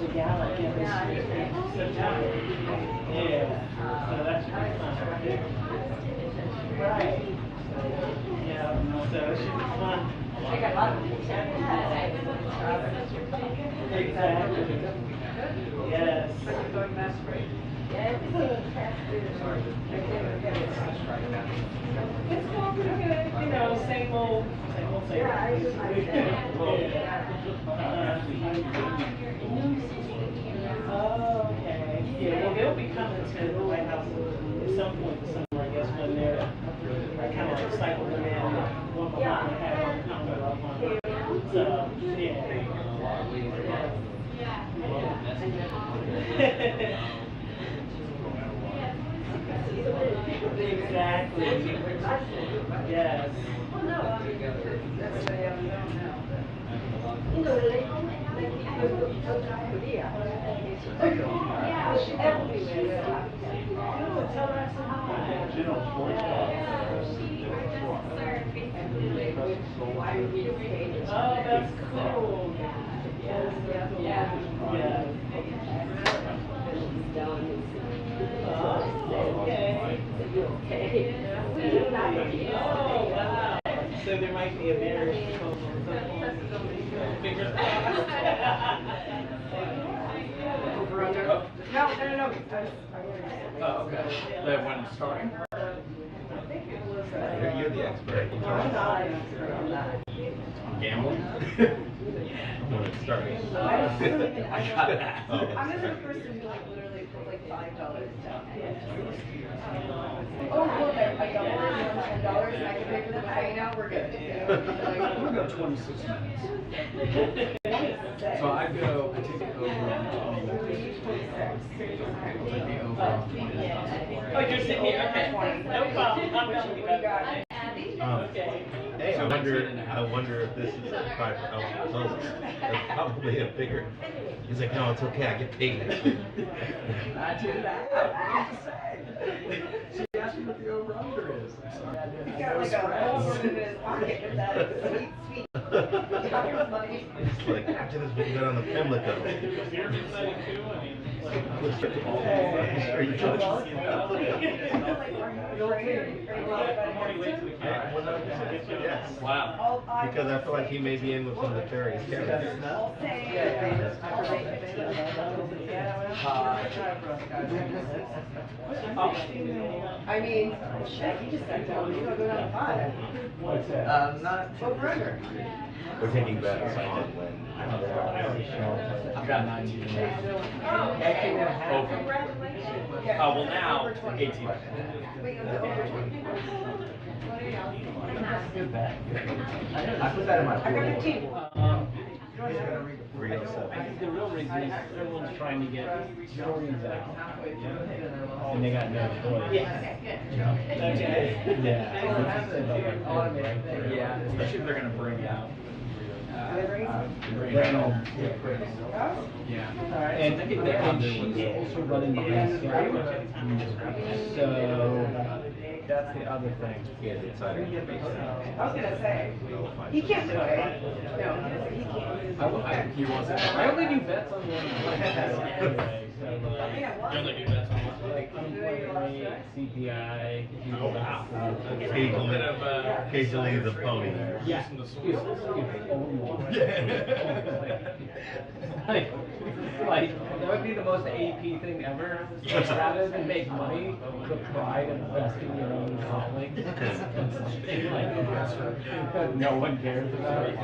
The gala, yeah, this year. September. Yeah. So that should be fun. Right. Yeah, so it should be fun. Exactly. Yes. It's going pretty good, you know, same old. Oh, okay. Yeah, well, they'll be coming to the White House at some point this summer, I guess, when they're kind of like cycling in one behind and have one counter up on. So, yeah. Exactly. Yes. Oh, that's cool. Yes. Yeah. Okay. Oh, wow. So there might be a marriage proposal. Fingers crossed. No. Oh, okay. When it's starting? You're the expert. Gambling? When it's starting. I got that. I'm the sort of person who like literally put like $5 down. Oh, look, I doubled it, $10, and I can pay for the pay now. We're good. We'll go 26 minutes. So I take it over on 20 minutes. I'll take the over on 20 minutes. Oh, you're sitting here? Okay. No problem. I'm going to be back. Okay. Hey, I wonder if this is a private house. That's probably a bigger. He's like, no, it's okay. I get paid next week. I do that. She asked me what the over-under is. I'm sorry. He's got like a whole in his pocket with that sweet doctor's money. It's like, after this, we can go down the Pimlico. Are you Yes. Wow. Because I feel like he may be in with some nefarious characters. I mean, shit, you just got to you go down to 5. What's that? Not Over under. We're taking bets on when. I've got 19. Over. Well now 18. Good bet. I put that in my I got 15. I think the real reason is everyone's trying to get stories out, and they got no choice. Yeah, especially if they're gonna bring out. Granholm. Yeah. And she's also running behind schedule. So that's the other thing. Yeah, the insider. I was gonna say, he can't do it. No, he can't. He wasn't. I only do bets on one anyway. So You only do bets on what? like unemployment rate, CPI. Oh wow. Occasionally the pony. Yeah. Like that would be the most AP thing ever. Rather than make money, the pride of investing your own colleagues. Like no one cares about it.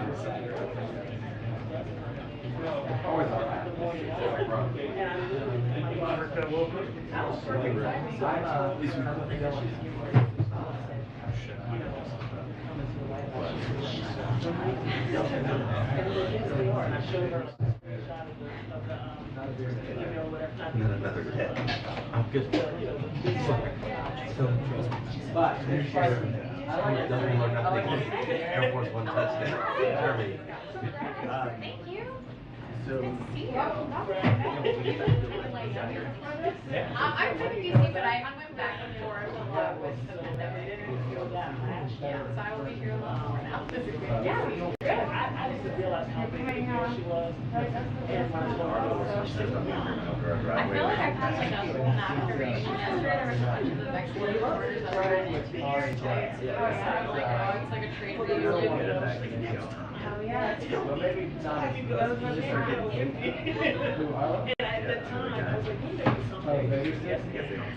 Not another pet. I'm good. So, But nothing more nothing. Air Force One touchdown. Germany. Thank you. So, I'm from DC, but I went back and forth a lot with the pandemic. Yeah, so I will be here a lot more now. yeah, good. I just realized how big she was. I feel like I passed like a full masturbation yesterday. There was a bunch of the Mexican reporters that were in here today. I was like, oh, it's like a trade reunion. Oh yeah. Well, maybe not. And at the time, I was like, maybe something.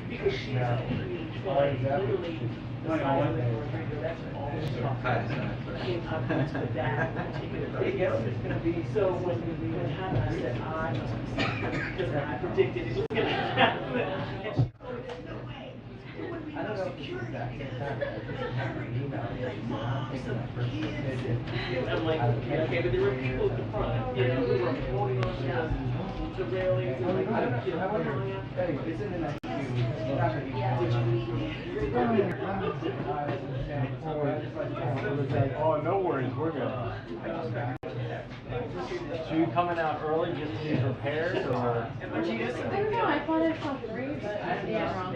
Because she's literally the size of the that's all she came up with that particular thing. So when it happened, I said, I must be sick because I predicted it was going to happen. And she told me, no way. It wouldn't be I don't no know if security. I'm like, okay, but there were people at the front, you know, who were holding on to the railings and like, I don't know. you know, I wonder. Hey, it's in the next few weeks. It's not gonna be. Oh, no worries, we're good. So you coming out early just to be prepared, or? I don't know, I thought I saw 3, but yeah, wrong.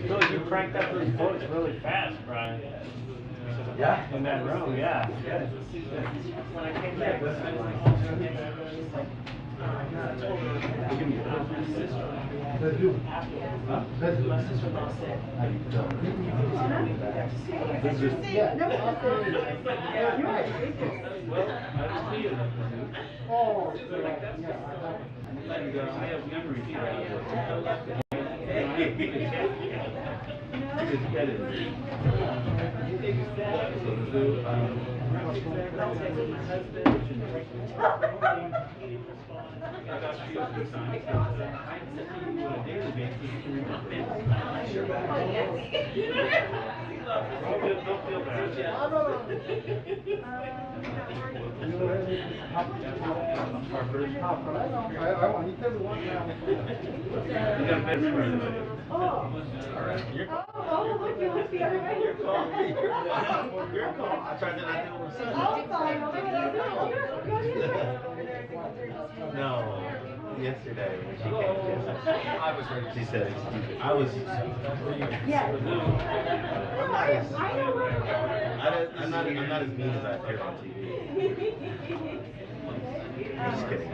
So you cranked up those books really fast, Brian. Yeah. In that room, yeah. When I came back, my sister-in-law said, Oh, look, you look the other way. Your call. I tried to not do it. No. Yesterday when she came, I was ready. She said, "Excuse me." I was. Yeah. I'm not as mean as I appear on TV. I'm just kidding.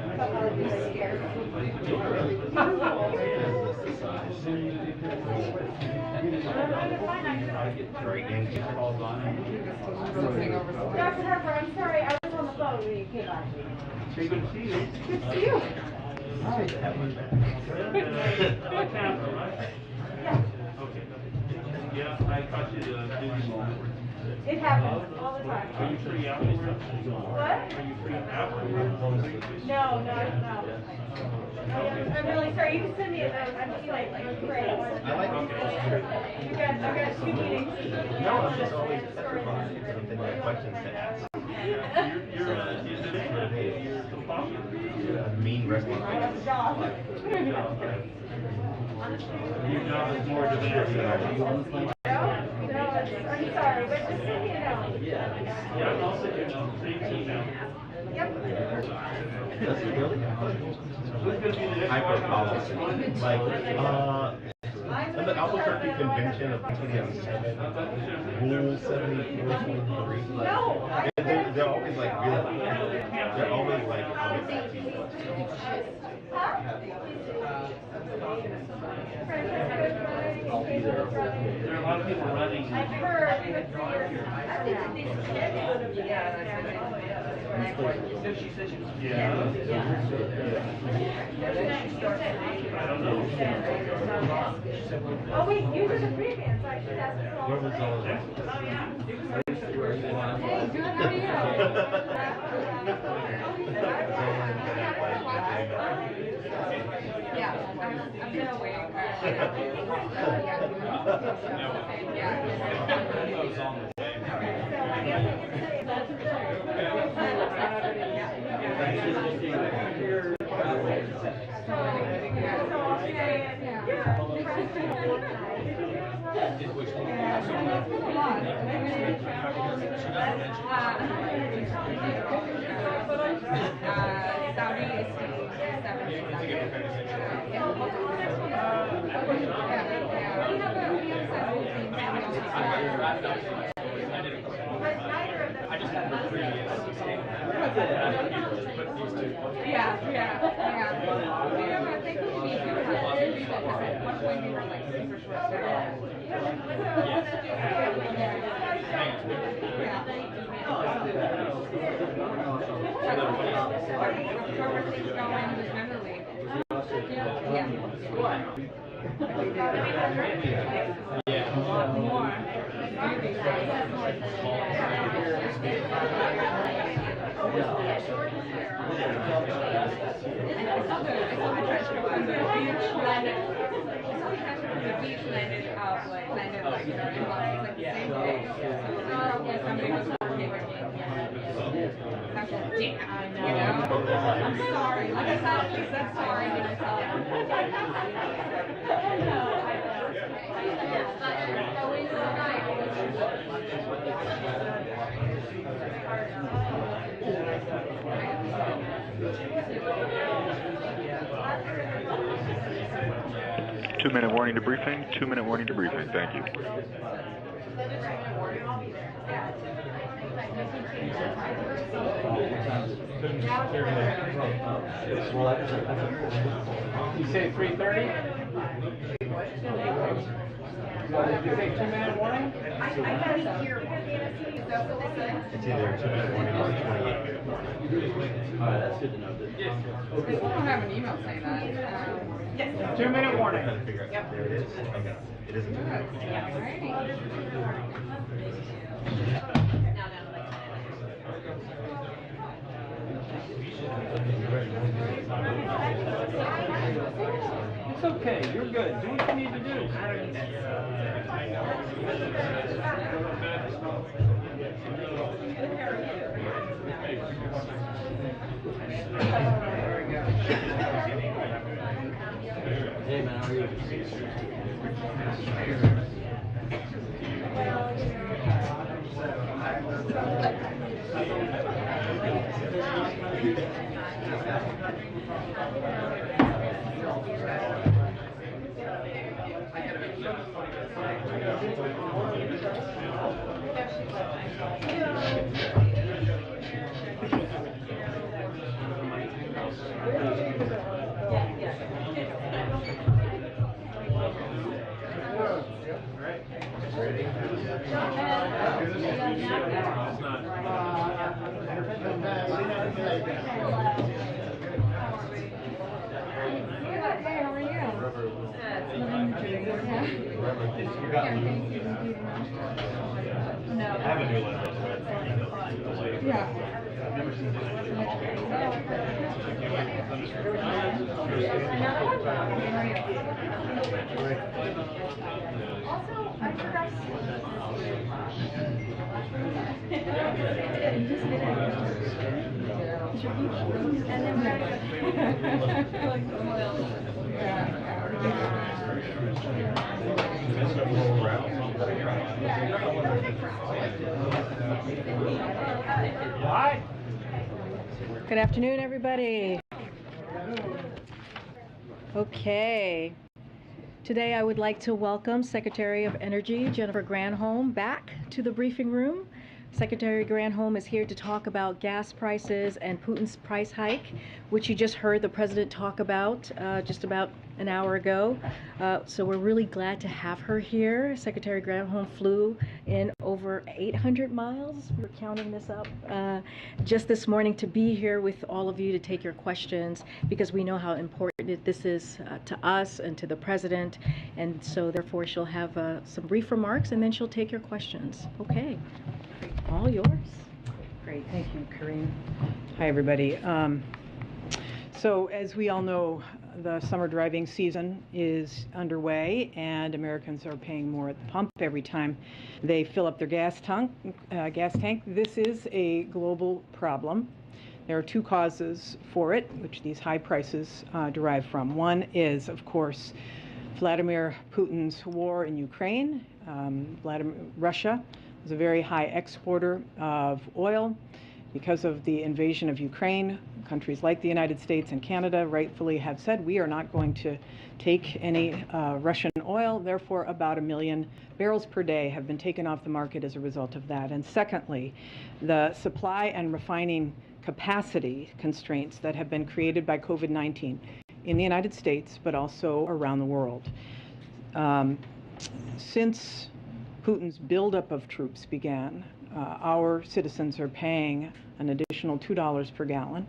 Dr. Harper, I'm sorry, I was on the phone when you came by. Good to see you. Good to see you. Yeah. Okay. Yeah, I caught you the busy moment. It happens all the time. Are you free afterwards? What? Are you free afterwards? No. I'm really sorry. You can send me a note. I'm just like, great. I've got 2 meetings. No, I'm just always petrified because I'm thinking of questions to ask. You're a mean wrestling fan. That's a job. Your job is more demanding. I'm sorry, but just send me a note. Yeah, I'll send you a note. Same email. Yep. Does it really? Hyper policy. Like, at the Albuquerque Convention of 1987, Rule 74.3. No. They're always like really. They're always like. There are a lot of people running. I've heard for years. I think they scheduled them Yeah. I don't know. Oh wait, you were the pre-band, so I should ask you all. Where was all of that? Oh yeah. Hey, good, how are you? Yeah, I'm gonna wait. Saudi is Two-minute warning debriefing. 2-minute warning debriefing. Thank you. You say 3:30? Did you say 2-minute warning? It's either 2-minute warning or 28. Alright, that's good to know. I don't have an email saying that. Yes. 2-minute warning. There it is. Okay. It is a 2-minute. It's okay. You're good. Do what you need to do. Hey man, how are you? Good afternoon, everybody. Okay. Today I would like to welcome Secretary of Energy Jennifer Granholm back to the briefing room. Secretary Granholm is here to talk about gas prices and Putin's price hike, which you just heard the president talk about just about an hour ago. So we're really glad to have her here. Secretary Granholm flew in over 800 miles. We were counting this up just this morning to be here with all of you to take your questions, because we know how important this is to us and to the president. And so therefore she'll have some brief remarks and then she'll take your questions. Okay. All yours. Great, thank you, Karine. Hi, everybody. So as we all know, the summer driving season is underway, and Americans are paying more at the pump every time they fill up their gas tank. This is a global problem. There are two causes for it, which these high prices derive from. One is, of course, Vladimir Putin's war in Ukraine. Russia is a very high exporter of oil. Because of the invasion of Ukraine, countries like the United States and Canada rightfully have said we are not going to take any Russian oil. Therefore, about 1 million barrels per day have been taken off the market as a result of that. And secondly, the supply and refining capacity constraints that have been created by COVID-19 in the United States, but also around the world. Since Putin's buildup of troops began, our citizens are paying an additional $2 per gallon.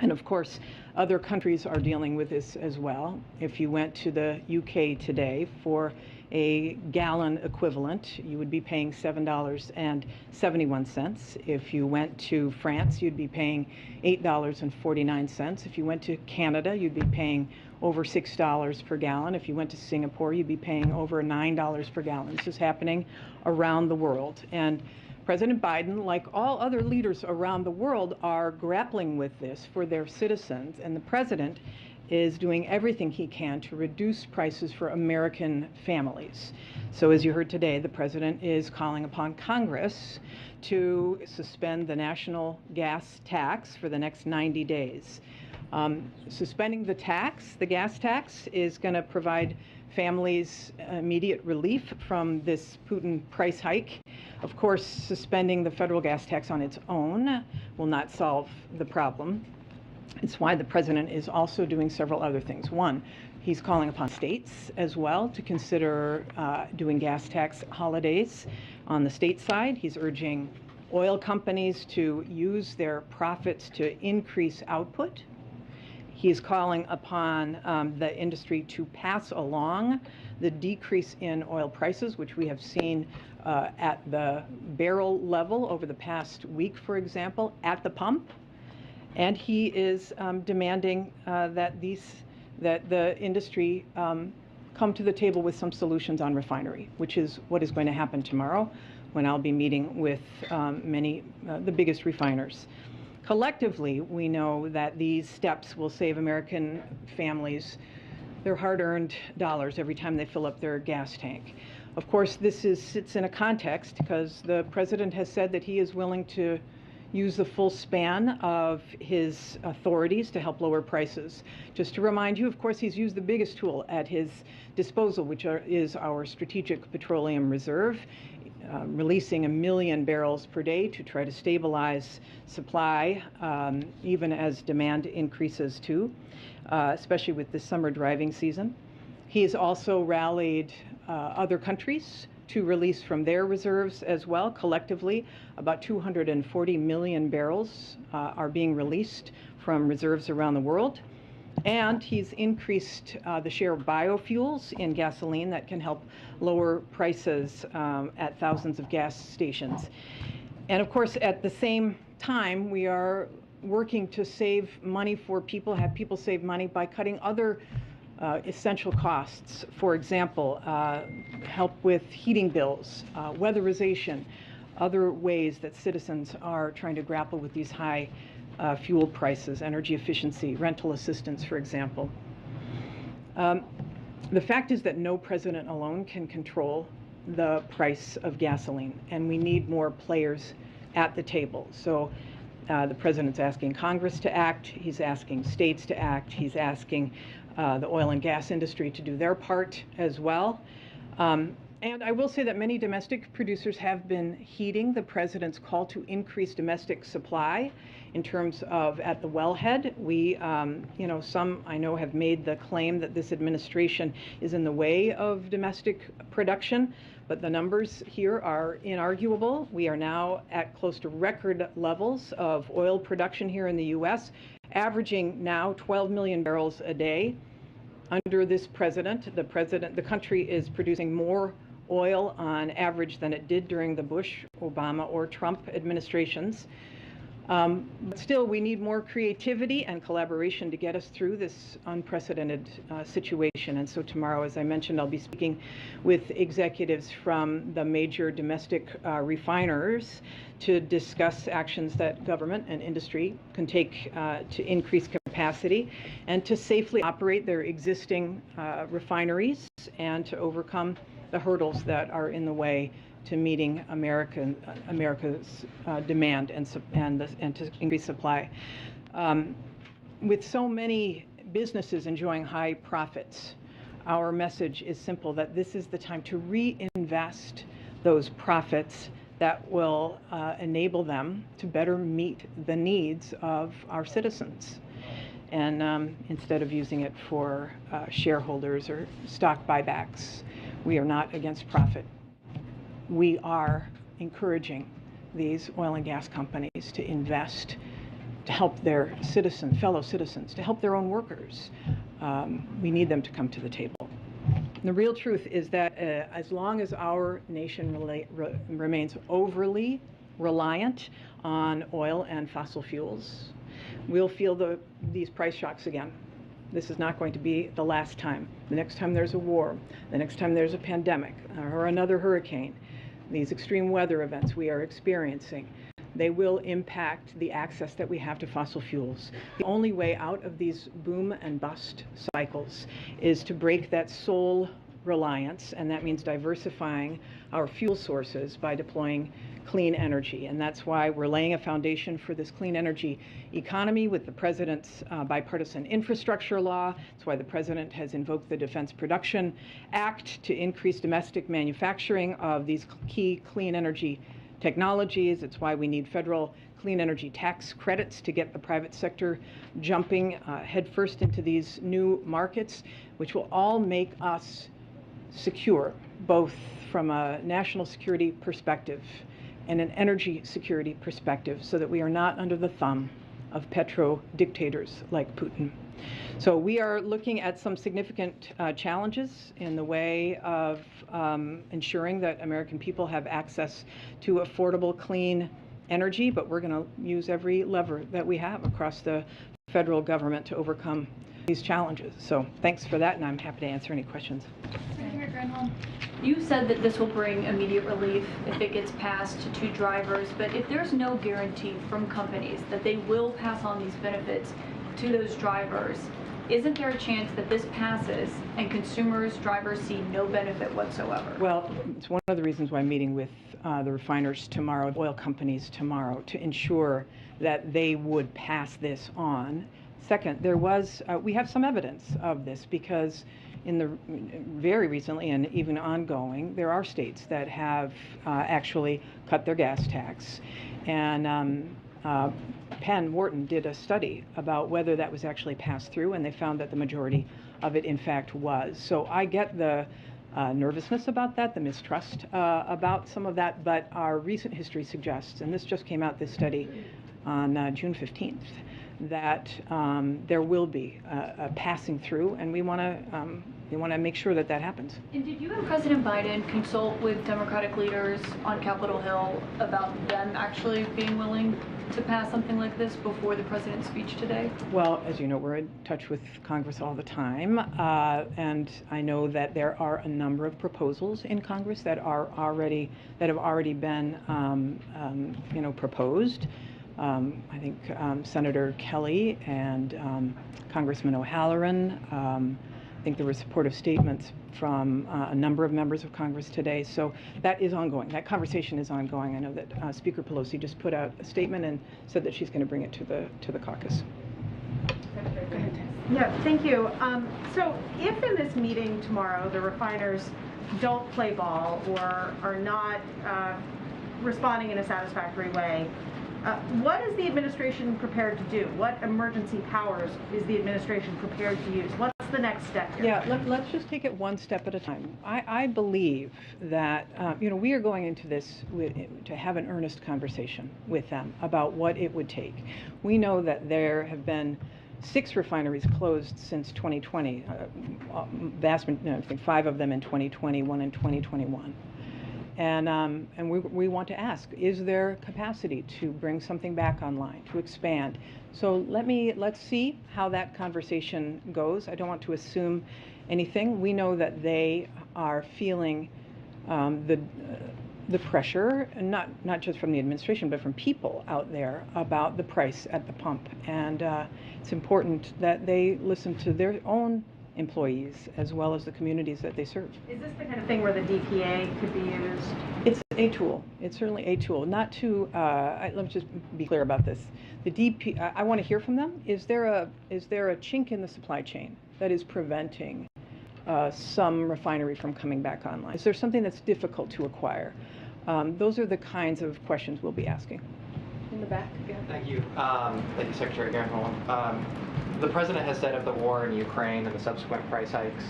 And of course, other countries are dealing with this as well. If you went to the UK today for a gallon equivalent, you would be paying $7.71. If you went to France, you'd be paying $8.49. If you went to Canada, you'd be paying over $6 per gallon. If you went to Singapore, you'd be paying over $9 per gallon. This is happening around the world. And President Biden, like all other leaders around the world, are grappling with this for their citizens. And the president is doing everything he can to reduce prices for American families. So as you heard today, the president is calling upon Congress to suspend the national gas tax for the next 90 days. Suspending the gas tax, is going to provide families immediate relief from this Putin price hike. Of course, suspending the federal gas tax on its own will not solve the problem. It's why the president is also doing several other things. One, he's calling upon states as well to consider doing gas tax holidays on the state side. He's urging oil companies to use their profits to increase output. He's calling upon the industry to pass along the decrease in oil prices, which we have seen at the barrel level over the past week, for example, at the pump. And he is demanding that the industry come to the table with some solutions on refinery, which is what is going to happen tomorrow when I'll be meeting with the biggest refiners. Collectively, we know that these steps will save American families their hard-earned dollars every time they fill up their gas tank. Of course, this sits in a context because the president has said that he is willing to use the full span of his authorities to help lower prices. Just to remind you, of course, he's used the biggest tool at his disposal, which is our Strategic Petroleum Reserve, releasing 1 million barrels per day to try to stabilize supply, even as demand increases too, especially with this summer driving season. He has also rallied other countries to release from their reserves as well. Collectively, about 240 million barrels are being released from reserves around the world. And he's increased the share of biofuels in gasoline that can help lower prices at thousands of gas stations. And of course, at the same time, we are working to save money for people, have people save money by cutting other essential costs. For example, help with heating bills, weatherization, other ways that citizens are trying to grapple with these high fuel prices, energy efficiency, rental assistance, for example. The fact is that no president alone can control the price of gasoline, and we need more players at the table. So the president's asking Congress to act, he's asking states to act, he's asking the oil and gas industry to do their part as well. And I will say that many domestic producers have been heeding the president's call to increase domestic supply in terms of at the wellhead. We, some I know have made the claim that this administration is in the way of domestic production, but the numbers here are inarguable. We are now at close to record levels of oil production here in the U.S., averaging now 12 million barrels a day. Under this president, the country is producing more oil on average than it did during the Bush, Obama, or Trump administrations. But still, we need more creativity and collaboration to get us through this unprecedented situation. And so tomorrow, as I mentioned, I'll be speaking with executives from the major domestic refiners to discuss actions that government and industry can take to increase capacity and to safely operate their existing refineries and to overcome the hurdles that are in the way to meeting America's demand and to increase supply. With so many businesses enjoying high profits, our message is simple, that this is the time to reinvest those profits that will enable them to better meet the needs of our citizens. And instead of using it for shareholders or stock buybacks, we are not against profit. We are encouraging these oil and gas companies to invest, to help their fellow citizens, to help their own workers. We need them to come to the table. The real truth is that as long as our nation remains overly reliant on oil and fossil fuels, we'll feel these price shocks again. This is not going to be the last time. The next time there's a war, the next time there's a pandemic or another hurricane, these extreme weather events we are experiencing, they will impact the access that we have to fossil fuels. The only way out of these boom and bust cycles is to break that sole reliance, and that means diversifying our fuel sources by deploying clean energy. And that's why we're laying a foundation for this clean energy economy with the President's bipartisan infrastructure law. That's why the President has invoked the Defense Production Act to increase domestic manufacturing of these key clean energy technologies. It's why we need federal clean energy tax credits to get the private sector jumping headfirst into these new markets, which will all make us secure, both from a national security perspective and an energy security perspective, so that we are not under the thumb of petro dictators like Putin. So we are looking at some significant challenges in the way of ensuring that American people have access to affordable, clean energy, but we're going to use every lever that we have across the federal government to overcome these challenges. So thanks for that, and I'm happy to answer any questions. Senator Granholm, you said that this will bring immediate relief if it gets passed to drivers, but if there's no guarantee from companies that they will pass on these benefits to those drivers, isn't there a chance that this passes and consumers, drivers see no benefit whatsoever? Well, it's one of the reasons why I'm meeting with the refiners tomorrow, oil companies tomorrow, to ensure that they would pass this on. Second, we have some evidence of this, because very recently and even ongoing, there are states that have actually cut their gas tax. And Penn Wharton did a study about whether that was actually passed through, and they found that the majority of it, in fact, was. So I get the nervousness about that, the mistrust about some of that, but our recent history suggests, and this just came out, this study on June 15th, that there will be a passing through, and we want to make sure that that happens. And did you and President Biden consult with Democratic leaders on Capitol Hill about them actually being willing to pass something like this before the president's speech today? Well, as you know, we're in touch with Congress all the time, and I know that there are a number of proposals in Congress that have already been proposed. I think Senator Kelly and Congressman O'Halloran. I think there were supportive statements from a number of members of Congress today. So that is ongoing. That conversation is ongoing. I know that Speaker Pelosi just put out a statement and said that she's going to bring it to the caucus. Yeah, thank you. So if in this meeting tomorrow the refiners don't play ball or are not responding in a satisfactory way, what is the administration prepared to do? What emergency powers is the administration prepared to use? What's the next step here? Yeah, let's just take it one step at a time. I believe that we are going into this to have an earnest conversation with them about what it would take. We know that there have been 6 refineries closed since 2020. I think 5 of them in 2020, 1 in 2021. And we want to ask, is there capacity to bring something back online, to expand? So let's see how that conversation goes. I don't want to assume anything. We know that they are feeling the pressure, not just from the administration, but from people out there about the price at the pump. And it's important that they listen to their own employees as well as the communities that they serve. Is this the kind of thing where the DPA could be used? a tool. It's certainly a tool. Not to, let me just be clear about this. The DP, I want to hear from them. Is there a chink in the supply chain that is preventing some refinery from coming back online? Is there something that's difficult to acquire? Those are the kinds of questions we'll be asking. In the back, yeah. Thank you. Thank you, Secretary Granholm. The President has said of the war in Ukraine and the subsequent price hikes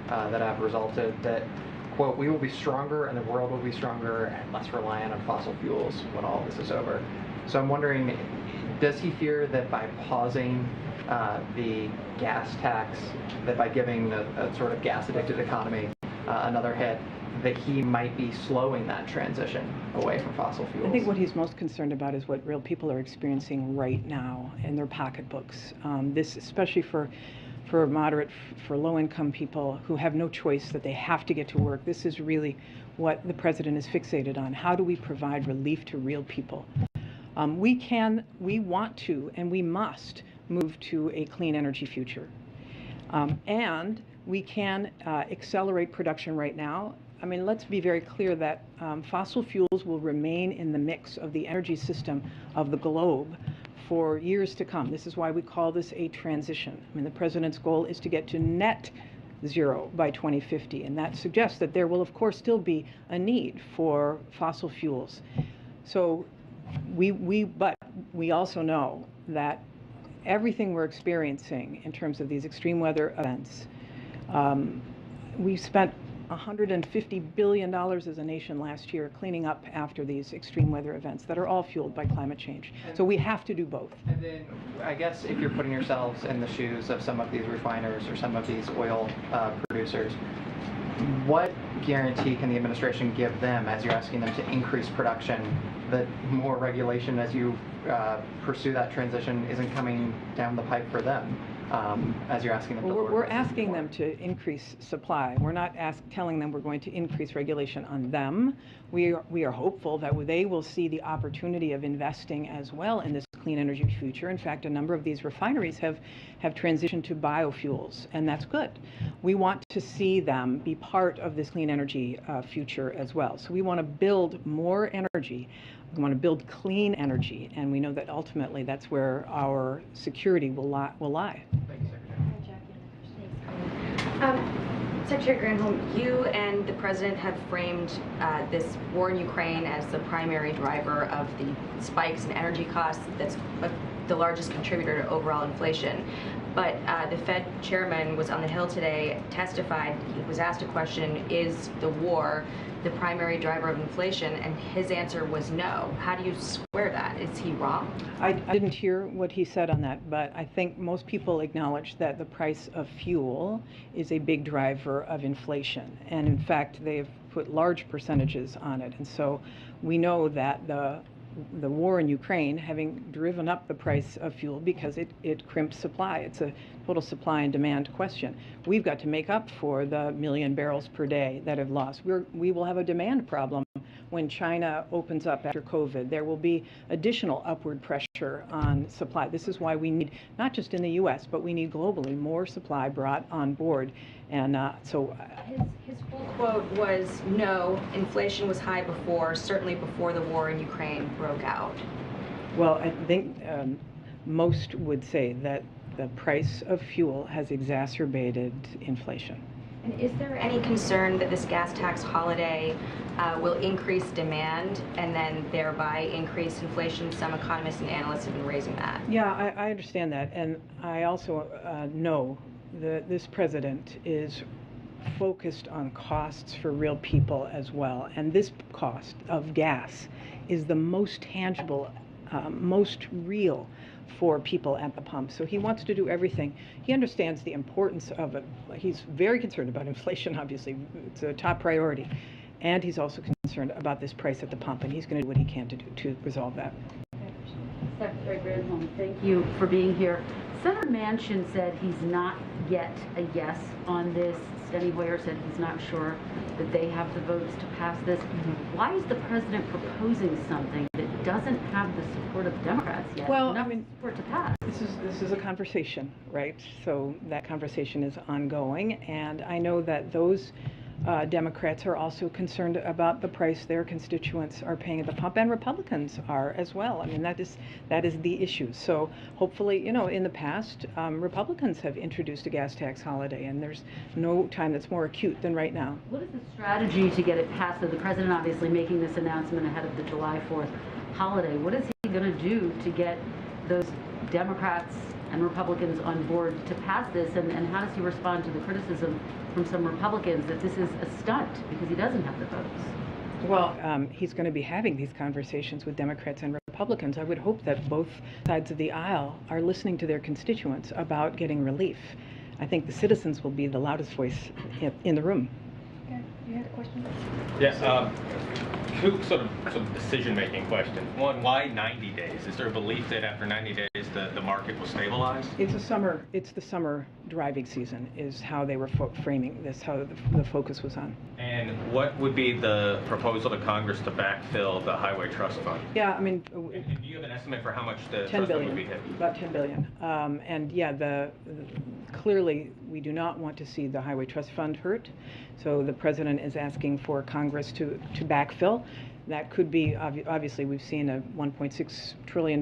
that have resulted that, quote, we will be stronger and the world will be stronger and less reliant on fossil fuels when all this is over. So I'm wondering, does he fear that by pausing the gas tax, that by giving a sort of gas-addicted economy another hit, that he might be slowing that transition away from fossil fuels? I think what he's most concerned about is what real people are experiencing right now in their pocketbooks. This, especially for moderate, for low-income people who have no choice, that they have to get to work. This is really what the President is fixated on. How do we provide relief to real people? We want to, and we must move to a clean energy future. And we can accelerate production right now. I mean, let's be very clear that fossil fuels will remain in the mix of the energy system of the globe for years to come. This is why we call this a transition. I mean, the President's goal is to get to net zero by 2050, and that suggests that there will, of course, still be a need for fossil fuels. So but we also know that everything we're experiencing in terms of these extreme weather events, we spent $150 billion as a nation last year cleaning up after these extreme weather events that are all fueled by climate change. So we have to do both. And then I guess if you're putting yourselves in the shoes of some of these refiners or some of these oil producers, what guarantee can the administration give them as you're asking them to increase production, that more regulation as you pursue that transition isn't coming down the pipe for them? As you're asking them to we're asking them to increase supply. We're not telling them we're going to increase regulation on them. We are hopeful that they will see the opportunity of investing as well in this clean energy future. In fact, a number of these refineries have transitioned to biofuels, and that's good. We want to see them be part of this clean energy future as well. So we want to build more energy. We want to build clean energy, and we know that ultimately that's where our security will lie. Thank you, Secretary. Secretary Granholm, you and the President have framed this war in Ukraine as the primary driver of the spikes in energy costs that's the largest contributor to overall inflation. But the Fed chairman was on the Hill today, testified, he was asked a question, is the war the primary driver of inflation? And his answer was no. How do you square that? Is he wrong? I didn't hear what he said on that, but I think most people acknowledge that the price of fuel is a big driver of inflation. And in fact, they've put large percentages on it. And so we know that the war in Ukraine having driven up the price of fuel because it crimps supply. It's a total supply and demand question. We've got to make up for the million barrels per day that have lost. We will have a demand problem when China opens up after COVID. There will be additional upward pressure on supply. This is why we need, not just in the U.S., but we need globally more supply brought on board. And his full quote was, no, inflation was high before, certainly before the war in Ukraine broke out. Well, I think most would say that the price of fuel has exacerbated inflation. And is there any concern that this gas tax holiday will increase demand and then thereby increase inflation? Some economists and analysts have been raising that. Yeah, I understand that. And I also know that this president is focused on costs for real people as well. And this cost of gas is the most tangible, most real for people at the pump. So he wants to do everything. He understands the importance of it. He's very concerned about inflation, obviously. It's a top priority. And he's also concerned about this price at the pump, and he's going to do what he can to resolve that. Secretary Granholm, thank you for being here. Senator Manchin said he's not yet a yes on this. Steny Hoyer said he's not sure that they have the votes to pass this. Why is the president proposing something that doesn't have the support of Democrats yet? Well, I mean, support to pass. This is a conversation, right? So that conversation is ongoing, and I know that those Democrats are also concerned about the price their constituents are paying at the pump, and Republicans are as well. I mean, that is the issue. So hopefully, you know, in the past, Republicans have introduced a gas tax holiday, and there's no time that's more acute than right now. What is the strategy to get it passed? So the president obviously making this announcement ahead of the July 4th holiday. What is he going to do to get those Democrats and Republicans on board to pass this, and how does he respond to the criticism from some Republicans that this is a stunt because he doesn't have the votes? Well, he's going to be having these conversations with Democrats and Republicans. I would hope that both sides of the aisle are listening to their constituents about getting relief. I think the citizens will be the loudest voice in the room. Okay, you had a question? Yes, two sort of decision-making questions. One, why 90 days? Is there a belief that after 90 days the market will stabilize? It's the summer driving season is how they were framing this, how the focus was on. And what would be the proposal to Congress to backfill the Highway Trust Fund? Yeah, I mean, and do you have an estimate for how much the 10 trust fund billion, would be hit? about 10 billion. And yeah, clearly we do not want to see the Highway Trust Fund hurt. So the president is asking for Congress to backfill. That could be, obviously, we've seen a $1.6 trillion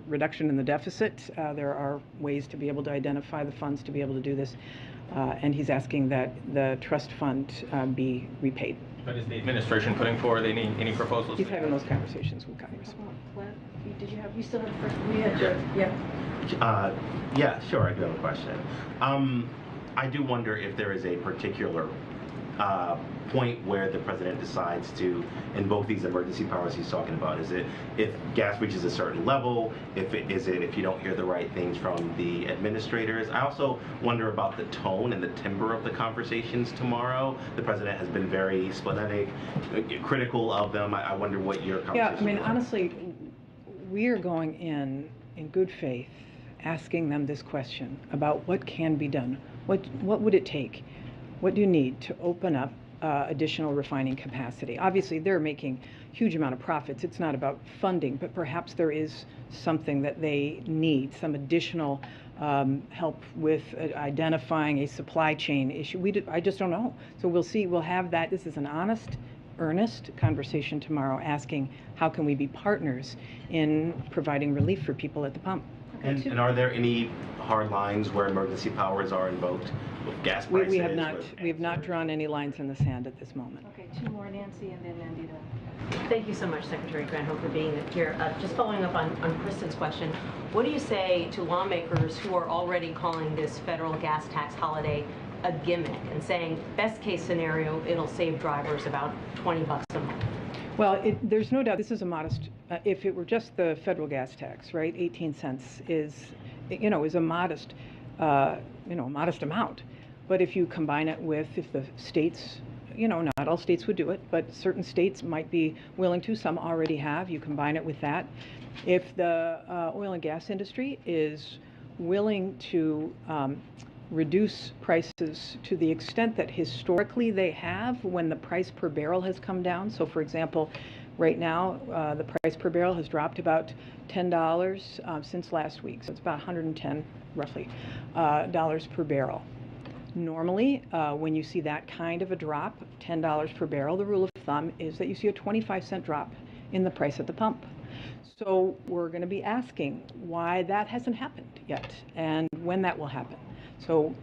reduction in the deficit. There are ways to be able to identify the funds to be able to do this. And he's asking that the trust fund be repaid. But is the administration putting forward any proposals? He's having those conversations with Congress. You still have the first, we had yeah. Yeah, sure, I do have a question. I do wonder if there is a particular point where the president decides to invoke these emergency powers he's talking about. Is it if gas reaches a certain level? Is it if you don't hear the right things from the administrators? I also wonder about the tone and the timbre of the conversations tomorrow. The president has been very splenetic, critical of them. I wonder what your conversation. Yeah, I mean, honestly, we are going in good faith, asking them this question about what can be done. What would it take? What do you need to open up additional refining capacity? Obviously, they're making huge amount of profits. It's not about funding, but perhaps there is something that they need, some additional help with identifying a supply chain issue. I just don't know. So we'll see. We'll have that. This is an honest, earnest conversation tomorrow, asking how can we be partners in providing relief for people at the pump. And are there any hard lines where emergency powers are invoked with gas prices? We have not drawn any lines in the sand at this moment. Okay, two more, Nancy, and then Nandita. Thank you so much, Secretary Granholm, for being here. Just following up on Kristen's question, what do you say to lawmakers who are already calling this federal gas tax holiday a gimmick and saying, best case scenario, it'll save drivers about $20 a month? Well, there's no doubt this is a modest, if it were just the federal gas tax, right, 18 cents is a modest, modest amount. But if you combine it with, if the states, not all states would do it, but certain states might be willing to, some already have, you combine it with that. If the oil and gas industry is willing to reduce prices to the extent that historically they have when the price per barrel has come down. So for example, right now the price per barrel has dropped about $10 since last week. So it's about 110 roughly dollars per barrel. Normally, when you see that kind of a drop, $10 per barrel, the rule of thumb is that you see a 25-cent drop in the price at the pump. So we're going to be asking why that hasn't happened yet and when that will happen. So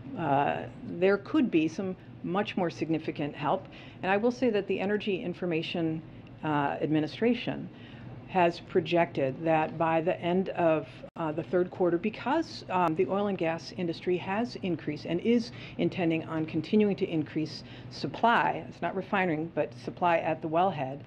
there could be some much more significant help. And I will say that the Energy Information Administration has projected that by the end of the third quarter, because the oil and gas industry has increased and is intending on continuing to increase supply, it's not refining, but supply at the wellhead,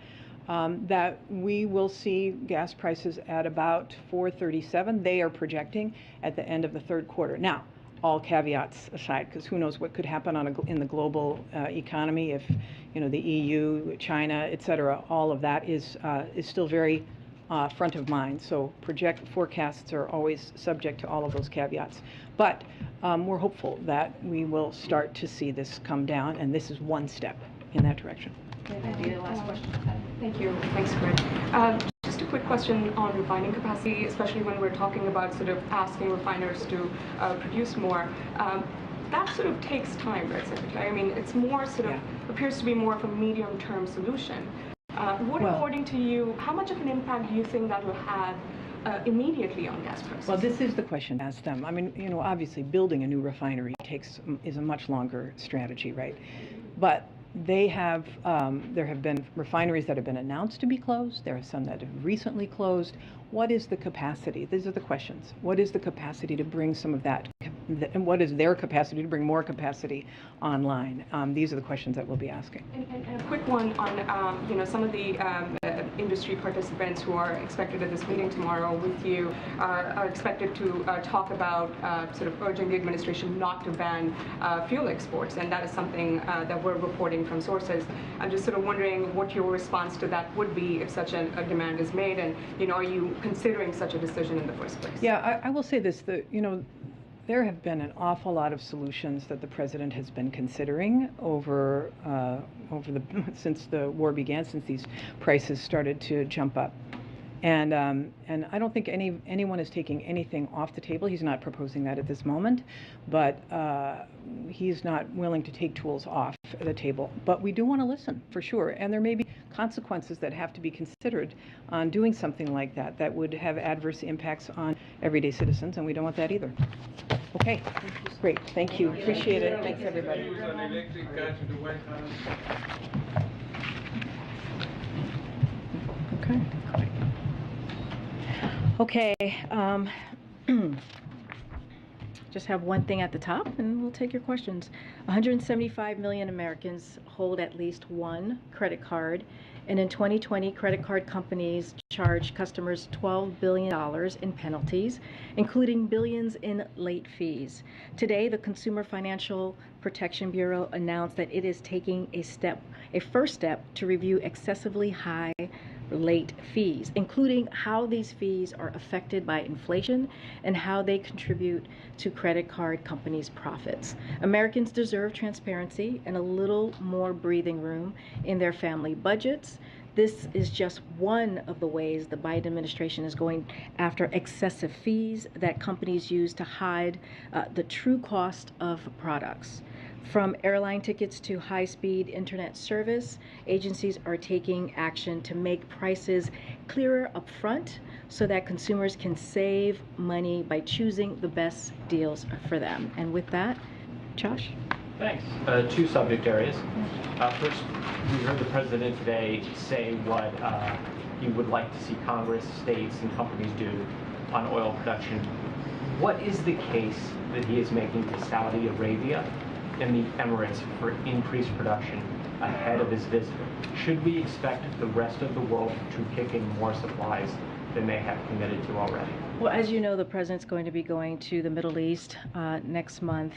that we will see gas prices at about $4.37. They are projecting at the end of the third quarter. Now, all caveats aside, because who knows what could happen in the global economy if the EU, China, et cetera, all of that is still very front of mind. So forecasts are always subject to all of those caveats. But we're hopeful that we will start to see this come down, and this is one step in that direction. Okay, last question. Thank you. Thanks, Corinne. Just a quick question on refining capacity, especially when we're talking about sort of asking refiners to produce more. That sort of takes time, right, Secretary? I mean, it's more sort of appears to be more of a medium-term solution. According to you, how much of an impact do you think that will have immediately on gas prices? Well, this is the question to ask them. I mean, obviously building a new refinery is a much longer strategy, right? But they have, there have been refineries that have been announced to be closed. There are some that have recently closed. What is the capacity? These are the questions. What is the capacity to bring some of that, and what is their capacity to bring more capacity online? These are the questions that we'll be asking. And a quick one on, some of the industry participants who are expected at this meeting tomorrow with you are expected to talk about sort of urging the administration not to ban fuel exports, and that is something that we're reporting from sources. I'm just sort of wondering what your response to that would be if such a demand is made, and are you considering such a decision in the first place? Yeah, I will say this, there have been an awful lot of solutions that the president has been considering over since the war began, since these prices started to jump up. And I don't think anyone is taking anything off the table. He's not proposing that at this moment, but he's not willing to take tools off the table. But we do want to listen, for sure. And there may be consequences that have to be considered on doing something like that that would have adverse impacts on everyday citizens, and we don't want that either. Okay, great. Thank you. Appreciate it. Thanks, everybody. Okay. Okay, just have one thing at the top and we'll take your questions. 175 million Americans hold at least one credit card, and in 2020, credit card companies charged customers $12 billion in penalties, including billions in late fees. Today, the Consumer Financial Protection Bureau announced that it is taking a first step to review excessively high late fees, including how these fees are affected by inflation and how they contribute to credit card companies' profits. Americans deserve transparency and a little more breathing room in their family budgets. This is just one of the ways the Biden administration is going after excessive fees that companies use to hide the true cost of products. From airline tickets to high-speed internet service, agencies are taking action to make prices clearer up front so that consumers can save money by choosing the best deals for them. And with that, Josh? Thanks. Two subject areas. First, we heard the president today say what he would like to see Congress, states, and companies do on oil production. What is the case that he is making to Saudi Arabia and the Emirates for increased production ahead of his visit? Should we expect the rest of the world to kick in more supplies than they have committed to already? Well, as you know, the president's going to be going to the Middle East next month,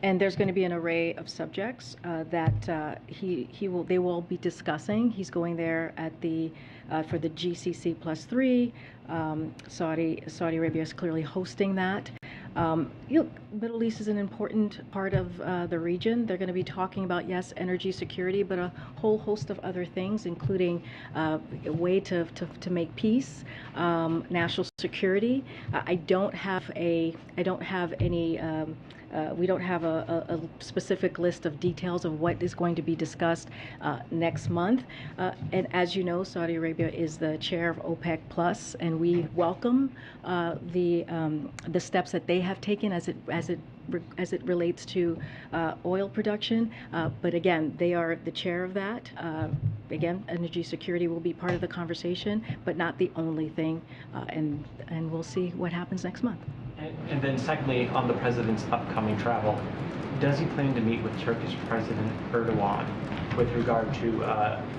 and there's going to be an array of subjects that they will be discussing. He's going there at for the GCC +3. Saudi Arabia is clearly hosting that. Middle East is an important part of the region. They're going to be talking about, yes, energy security, but a whole host of other things, including a way to make peace, national security. We don't have a specific list of details of what is going to be discussed next month. And as you know, Saudi Arabia is the chair of OPEC Plus, and we welcome the steps that they have taken as it relates to oil production. But again, they are the chair of that. Again, energy security will be part of the conversation, but not the only thing. And we'll see what happens next month. And then secondly, on the president's upcoming travel, does he plan to meet with Turkish President Erdogan with regard to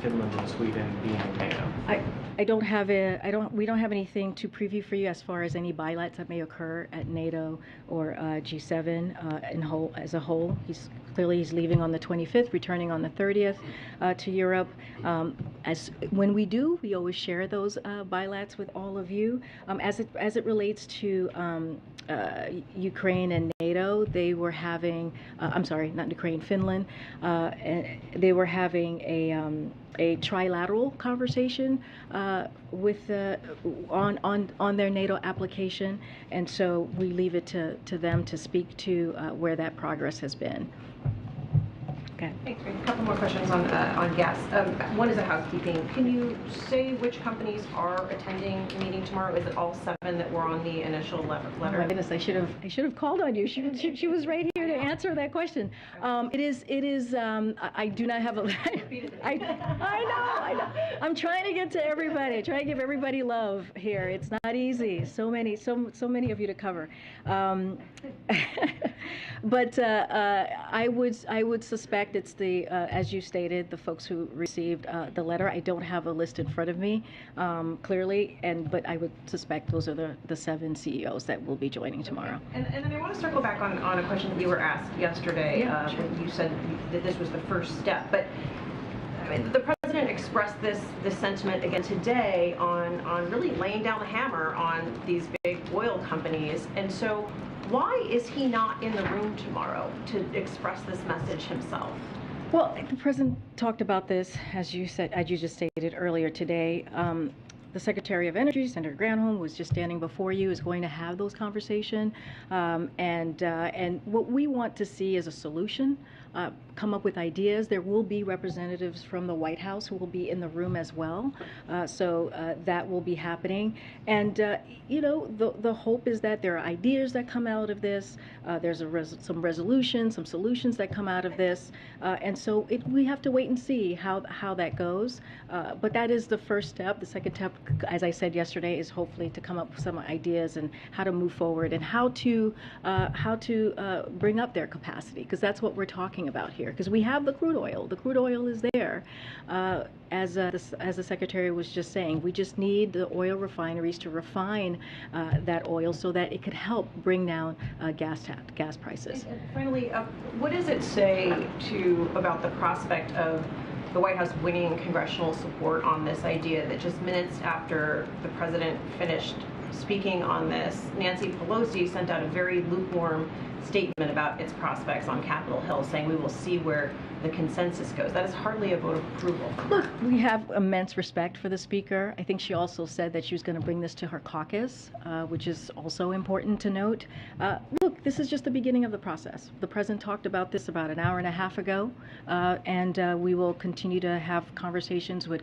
Finland and Sweden being in NATO? We don't have anything to preview for you as far as any bilats that may occur at NATO or G7 as a whole. He's leaving on the 25th, returning on the 30th to Europe. When we do, we always share those bilats with all of you. As it relates to Ukraine and NATO, they were having, not Ukraine, Finland, they were having a trilateral conversation on their NATO application, and so we leave it to them to speak to where that progress has been. Okay. Thanks, Karine. A couple more questions on gas. One is a housekeeping. Can you say which companies are attending the meeting tomorrow? Is it all 7 that were on the initial letter? Oh my goodness, I should have called on you. She was right here to answer that question. It is. I do not have a. I know. I'm trying to get to everybody. Trying to give everybody love here. It's not easy. So many of you to cover. But I would suspect it's the as you stated, the folks who received the letter. I don't have a list in front of me clearly, but I would suspect those are the 7 CEOs that will be joining tomorrow. And then I want to circle back on a question that you were asked yesterday. Yeah, sure. You said that this was the first step, but I mean, the president expressed this sentiment again today on really laying down the hammer on these big oil companies. And so why is he not in the room tomorrow to express this message himself? Well, the president talked about this, as you just stated earlier today. The Secretary of Energy, Senator Granholm, was just standing before you, is going to have those conversations. And what we want to see is a solution, come up with ideas. There will be representatives from the White House who will be in the room as well. So that will be happening. And, the hope is that there are ideas that come out of this. There's some resolutions, some solutions that come out of this. And so we have to wait and see how that goes. But that is the first step. The second step, as I said yesterday, is hopefully to come up with some ideas and how to move forward and how to bring up their capacity, because that's what we're talking about here. Because we have the crude oil. The crude oil is there. As the Secretary was just saying, we just need the oil refineries to refine that oil so that it could help bring down gas prices. And finally, what does it say about the prospect of the White House winning congressional support on this idea that just minutes after the president finished speaking on this, Nancy Pelosi sent out a very lukewarm statement about its prospects on Capitol Hill, saying we will see where the consensus goes. That is hardly a vote of approval. Look, we have immense respect for the Speaker. I think she also said that she was going to bring this to her caucus, which is also important to note. Look, this is just the beginning of the process. The President talked about this about an hour and a half ago, and we will continue to have conversations with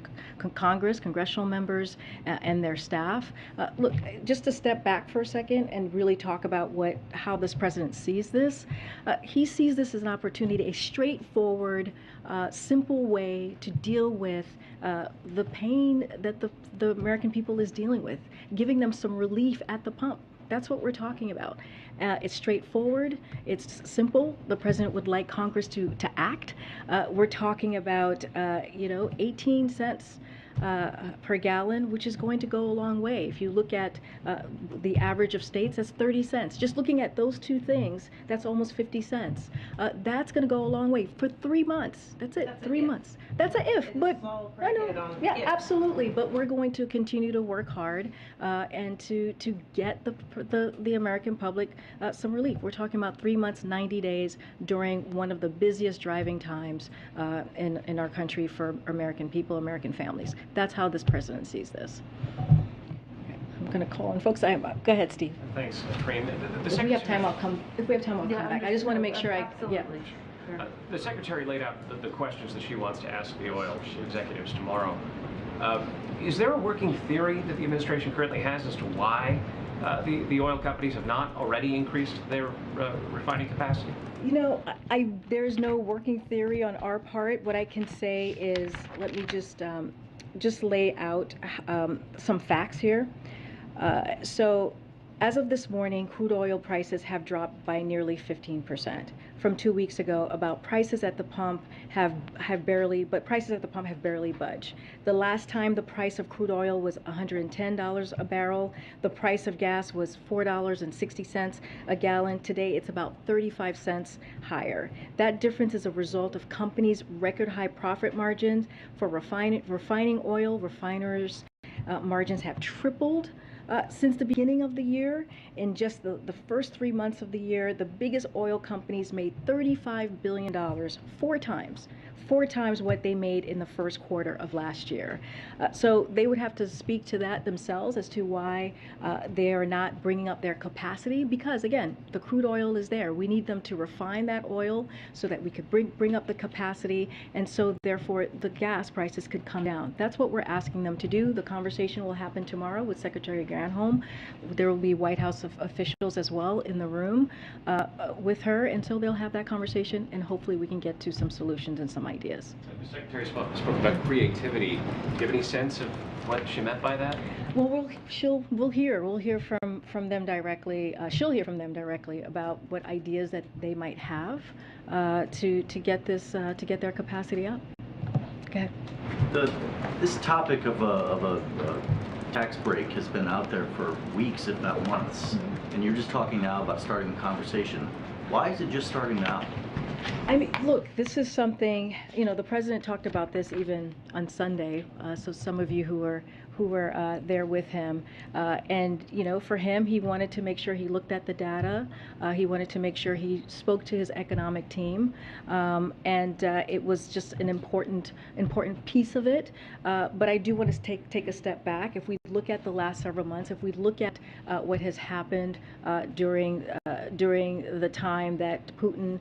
Congress, congressional members, and their staff. Look, just to step back for a second and really talk about how this President sees this. He sees this as an opportunity, a straightforward, simple way to deal with the pain that the American people is dealing with, giving them some relief at the pump. That's what we're talking about. It's straightforward. It's simple. The president would like Congress to act. We're talking about 18 cents per gallon, which is going to go a long way. If you look at the average of states, that's 30 cents. Just looking at those two things, that's almost 50 cents. That's going to go a long way for 3 months. That's it, 3 months. That's a if, but I know, yeah, absolutely. But we're going to continue to work hard and to get the American public some relief. We're talking about 3 months, 90 days during one of the busiest driving times in our country for American people, American families. That's how this president sees this. Okay, I'm going to call on folks. Go ahead, Steve. Thanks, Karine. If we have time, I'll come. If we have time, I'll come back. I just want to make sure the Secretary laid out the questions that she wants to ask the oil executives tomorrow. Is there a working theory that the administration currently has as to why the oil companies have not already increased their refining capacity? There's no working theory on our part. What I can say is, let me just lay out some facts here. So as of this morning, crude oil prices have dropped by nearly 15% from 2 weeks ago. Prices at the pump have barely budged. The last time the price of crude oil was $110 a barrel, the price of gas was $4.60 a gallon. Today it's about 35 cents higher. That difference is a result of companies' record high profit margins for refining oil. Refiners' margins have tripled since the beginning of the year. In just the first 3 months of the year, the biggest oil companies made $35 billion, 4 times 4 times what they made in the first quarter of last year. So they would have to speak to that themselves as to why they are not bringing up their capacity, because again, the crude oil is there. We need them to refine that oil so that we could bring up the capacity, and so therefore the gas prices could come down. That's what we're asking them to do. The conversation will happen tomorrow with Secretary Granholm. There will be White House officials as well in the room with her, and so they'll have that conversation, and hopefully we can get to some solutions and some ideas. The Secretary spoke about creativity. Do you have any sense of what she meant by that? Well, we'll hear from them directly. She'll hear from them directly about what ideas that they might have to get their capacity up. Okay. This topic of a tax break has been out there for weeks, if not months, and you're just talking now about starting the conversation. Why is it just starting now? I mean, look, this is something, you know, the president talked about this even on Sunday, so some of you who were there with him, and, you know, for him, he wanted to make sure he looked at the data, he wanted to make sure he spoke to his economic team, and it was just an important piece of it, but I do want to take a step back. If we look at the last several months, if we look at what has happened during the time that Putin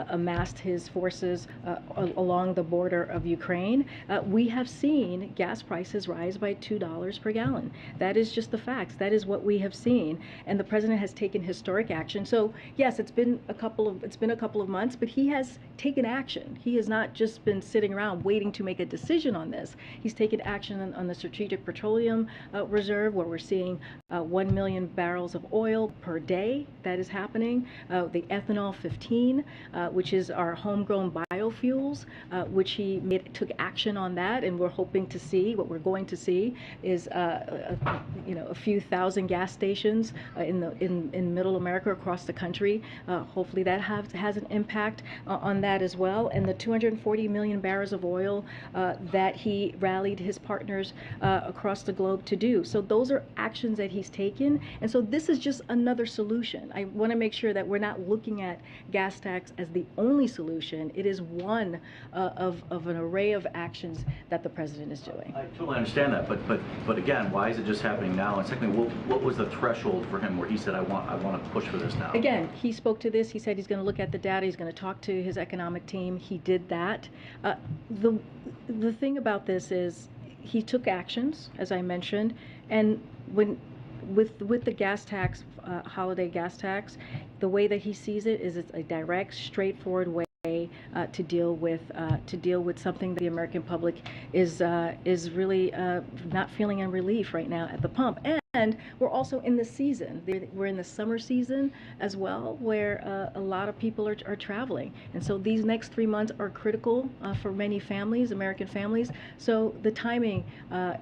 amassed his forces along the border of Ukraine, we have seen gas prices rise by $2 per gallon. That is just the facts. That is what we have seen, and the president has taken historic action. So yes, it's been a couple of months, but he has taken action. He has not just been sitting around waiting to make a decision on this. He's taken action on the Strategic Petroleum Reserve, where we're seeing 1 million barrels of oil per day. That is happening. The ethanol 15, which is our homegrown biofuels, which he took action on that, and we're hoping to see, what we're going to see is a few thousand gas stations in middle America across the country. Hopefully that has an impact on that as well, and the 240 million barrels of oil that he rallied his partners across the globe to do. So those are actions that he's taken, and so this is just another solution. I want to make sure that we're not looking at gas tax as the only solution. It is one of an array of actions that the president is doing. I totally understand that, but again, why is it just happening now? And secondly, what was the threshold for him where he said, I want to push for this now? Again, he spoke to this. He said he's going to look at the data. He's going to talk to his economic team. He did that. The thing about this is he took actions, as I mentioned, and with the gas tax, holiday gas tax, the way that he sees it is it's a direct, straightforward way to deal with something that the American public is really not feeling in relief right now at the pump. And we're also in the season. We're in the summer season as well, where a lot of people are traveling, and so these next 3 months are critical for many families, American families. So the timing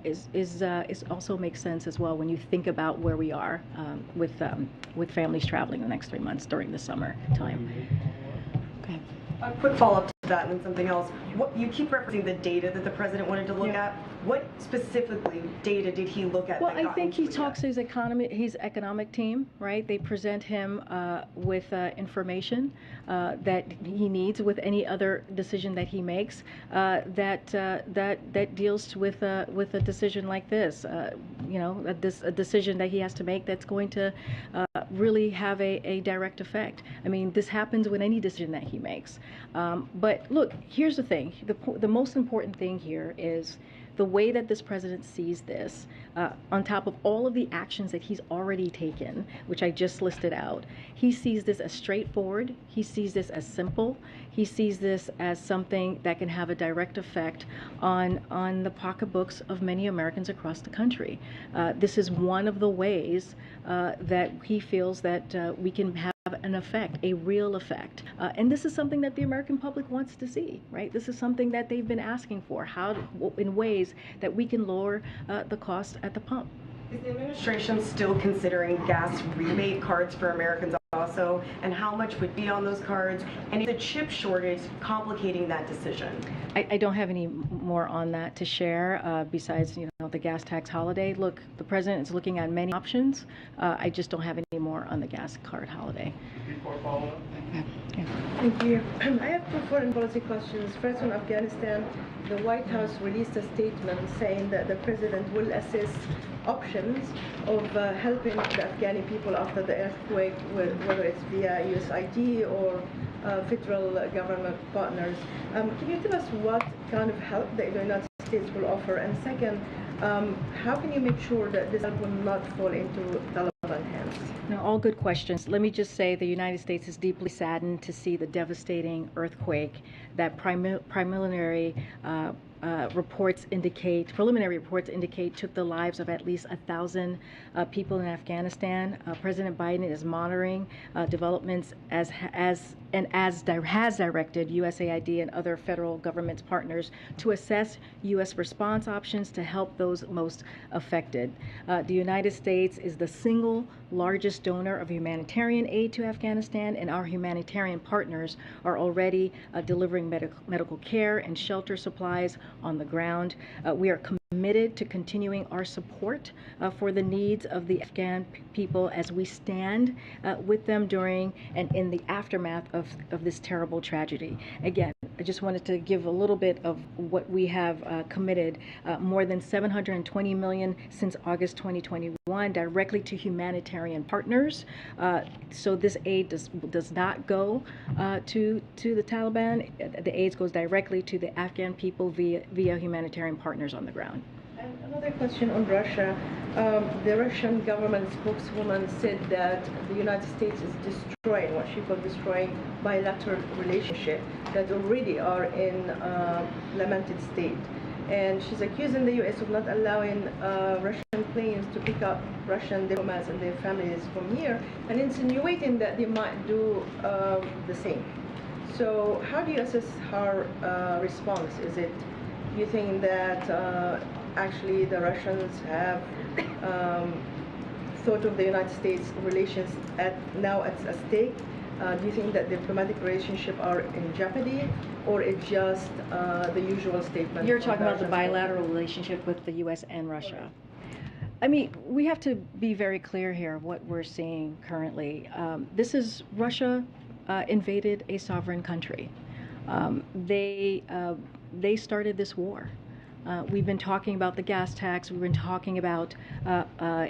is also makes sense as well when you think about where we are with families traveling the next 3 months during the summer time. Okay. A quick follow-up to that and then something else. You keep referencing the data that the president wanted to look at. What specifically data did he look at? Well, I think he talks to his economic team, right? They present him with information that he needs with any other decision that he makes that deals with a decision like this. A decision that he has to make that's going to really have a direct effect. I mean, this happens with any decision that he makes. But look, here's the thing. The most important thing here is the way that this president sees this, on top of all of the actions that he's already taken, which I just listed out, he sees this as straightforward, he sees this as simple, he sees this as something that can have a direct effect on the pocketbooks of many Americans across the country. This is one of the ways that he feels that we can have an effect, a real effect. And this is something that the American public wants to see, right? This is something that they've been asking for, in ways that we can lower the cost at the pump. Is the administration still considering gas rebate cards for Americans also, and how much would be on those cards, and the chip shortage complicating that decision? I don't have any more on that to share besides, the gas tax holiday. Look, the president is looking at many options. I just don't have any more on the gas card holiday. Thank you. I have two foreign policy questions. First, on Afghanistan, the White House released a statement saying that the president will assess options of helping the Afghani people after the earthquake, whether it's via USAID or federal government partners. Can you tell us what kind of help the United States will offer? And second, how can you make sure that this help will not fall into Taliban hands? No, all good questions. Let me just say the United States is deeply saddened to see the devastating earthquake that preliminary reports indicate took the lives of at least 1,000 people in Afghanistan. President Biden is monitoring developments as has directed USAID and other federal government partners to assess U.S. response options to help those most affected. The United States is the single largest donor of humanitarian aid to Afghanistan, and our humanitarian partners are already delivering medical care and shelter supplies on the ground. We are committed to continuing our support for the needs of the Afghan people as we stand with them during and in the aftermath of this terrible tragedy. Again, I just wanted to give a little bit of what we have committed, more than $720 million since August 2021 directly to humanitarian partners. So this aid does not go to the Taliban. The aid goes directly to the Afghan people via humanitarian partners on the ground. And another question on Russia. The Russian government spokeswoman said that the United States is destroying, what she called destroying, bilateral relationships that already are in lamented state. And she's accusing the U.S. of not allowing Russian planes to pick up Russian diplomats and their families from here, and insinuating that they might do the same. So how do you assess her response? Is it, you think that actually the Russians have thought of the United States relations now at stake? Do you think that diplomatic relationships are in jeopardy, or it's just the usual statement? You're talking about the bilateral relationship with the U.S. and Russia. I mean, we have to be very clear here of what we're seeing currently. This is Russia invaded a sovereign country. They started this war. We've been talking about the gas tax. We've been talking about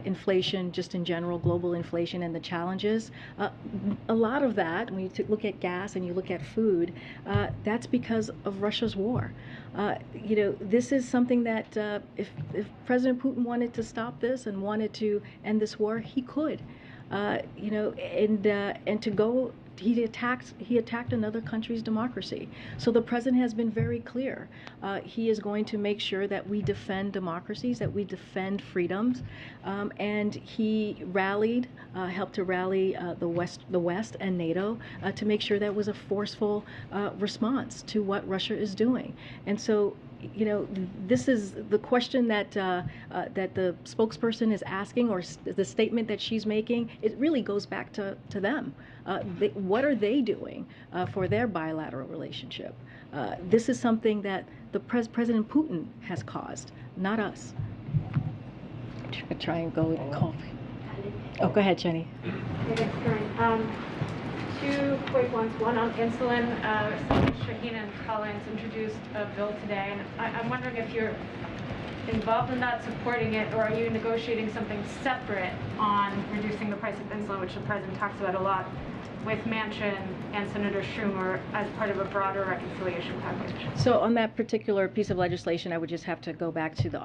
inflation, just in general, global inflation and the challenges. A lot of that, when you look at gas and you look at food, that's because of Russia's war. This is something that if President Putin wanted to stop this and wanted to end this war, he could. And to go. He attacked another country's democracy. So the president has been very clear. He is going to make sure that we defend democracies, that we defend freedoms, and he helped to rally the West and NATO to make sure that was a forceful response to what Russia is doing. And so, this is the question that the spokesperson is asking, or the statement that she's making. It really goes back to them. What are they doing for their bilateral relationship? This is something that the President Putin has caused, not us. Try and go with coffee. Oh, go ahead, Jenny. Two quick ones. One on insulin. Senator Shaheen and Collins introduced a bill today, and I'm wondering if you're involved in that, supporting it, or are you negotiating something separate on reducing the price of insulin, which the president talks about a lot, with Manchin and Senator Schumer as part of a broader reconciliation package? So on that particular piece of legislation, I would just have to go back to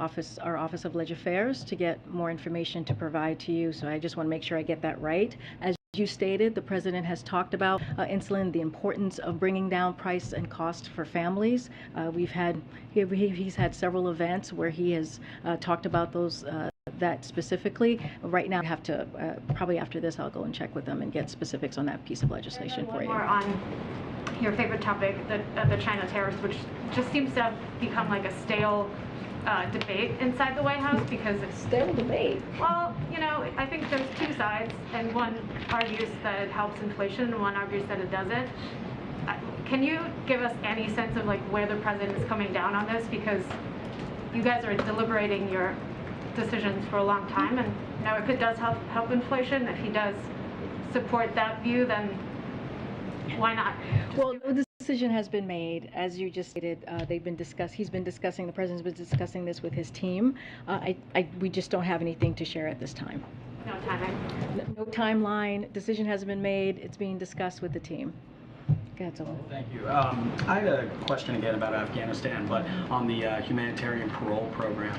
our Office of Legislative Affairs to get more information to provide to you. So I just want to make sure I get that right. As you stated, the president has talked about insulin, the importance of bringing down price and cost for families. He's had several events where he has talked about that specifically. Right now, I have to, probably after this, I'll go and check with them and get specifics on that piece of legislation for you. More on your favorite topic, the China tariffs, which just seems to have become like a stale debate inside the White House, because it's stale debate. Well, I think there's two sides, and one argues that it helps inflation, and one argues that it doesn't. Can you give us any sense of like where the president is coming down on this? Because you guys are deliberating your decisions for a long time, and now if it does help inflation, if he does support that view, then why not? Well, the decision has been made, as you just stated. He's been discussing. The president's been discussing this with his team. We just don't have anything to share at this time. No timeline. No timeline. Decision hasn't been made. It's being discussed with the team. Go ahead, Zolan. Thank you. I had a question again about Afghanistan, but on the humanitarian parole program.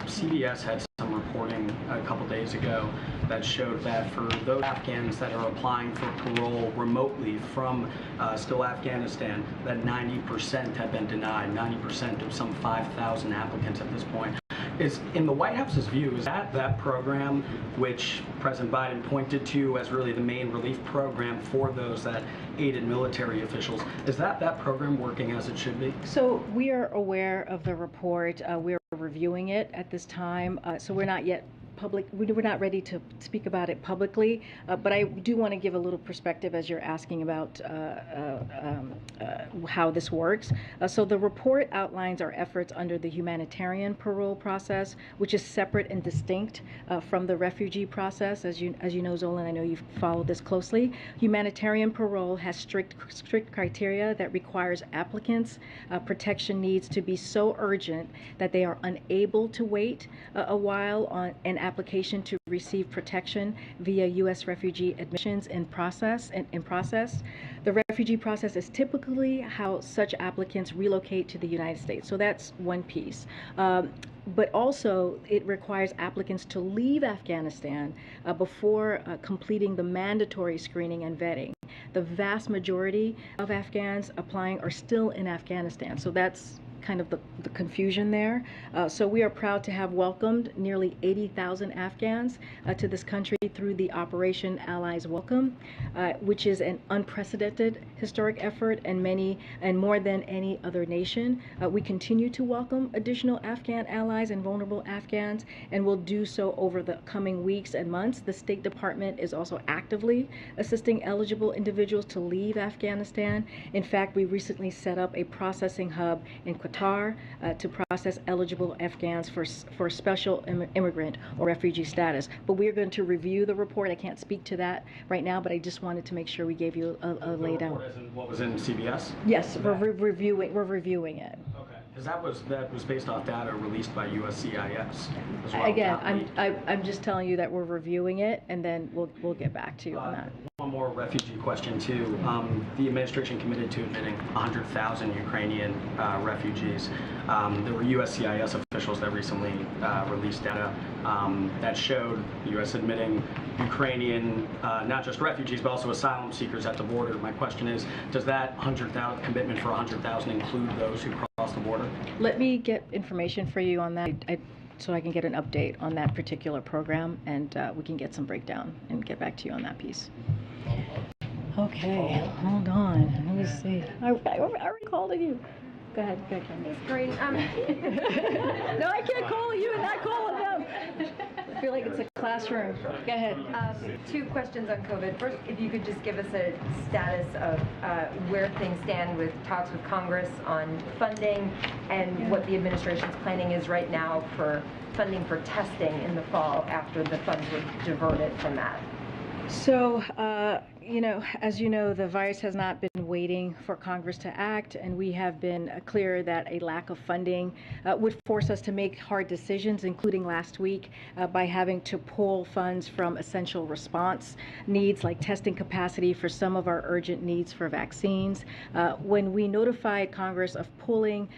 CBS had some reporting a couple days ago that showed that for those Afghans that are applying for parole remotely from still Afghanistan, that 90% have been denied, 90% of some 5,000 applicants at this point. Is, in the White House's view, is that program, which President Biden pointed to as really the main relief program for those that aided military officials, is that program working as it should be? So we are aware of the report. We're reviewing it at this time. So we're not yet we're not ready to speak about it publicly, but I do want to give a little perspective as you're asking about how this works. So the report outlines our efforts under the humanitarian parole process, which is separate and distinct from the refugee process. As you know, Zolan, I know you've followed this closely. Humanitarian parole has strict criteria that requires applicants' protection needs to be so urgent that they are unable to wait a while on an application to receive protection via U.S. refugee admissions in process. The refugee process is typically how such applicants relocate to the United States. So that's one piece. But also, it requires applicants to leave Afghanistan before completing the mandatory screening and vetting. The vast majority of Afghans applying are still in Afghanistan. So that's kind of the confusion there. So we are proud to have welcomed nearly 80,000 Afghans to this country through the Operation Allies Welcome, which is an unprecedented historic effort and more than any other nation. We continue to welcome additional Afghan allies and vulnerable Afghans, and will do so over the coming weeks and months. The State Department is also actively assisting eligible individuals to leave Afghanistan. In fact, we recently set up a processing hub in Qatar to process eligible Afghans for special immigrant or refugee status. But we're going to review the report. I can't speak to that right now, but I just wanted to make sure we gave you a laydown. What was in CBS? Yes, we're reviewing it. Okay, because that was based off data released by USCIS as well. Again, I'm just telling you that we're reviewing it, and then we'll get back to you on that. One more refugee question too. The administration committed to admitting 100,000 Ukrainian refugees. There were USCIS officials that recently released data that showed the U.S. admitting Ukrainian, not just refugees, but also asylum seekers at the border. My question is, does that 100,000 commitment for 100,000 include those who cross the border? Let me get information for you on that. So I can get an update on that particular program, and we can get some breakdown and get back to you on that piece. Okay, hold on. Let me see. I already called you. Go ahead, Karine. It's great. No, I can't call you and not call them. I feel like it's a classroom. Go ahead. Two questions on COVID. First, if you could just give us a status of where things stand with talks with Congress on funding and what the administration's planning is right now for funding for testing in the fall after the funds were diverted from that. So, as you know, the virus has not been waiting for Congress to act, and we have been clear that a lack of funding would force us to make hard decisions, including last week by having to pull funds from essential response needs like testing capacity for some of our urgent needs for vaccines. When we notified Congress of pulling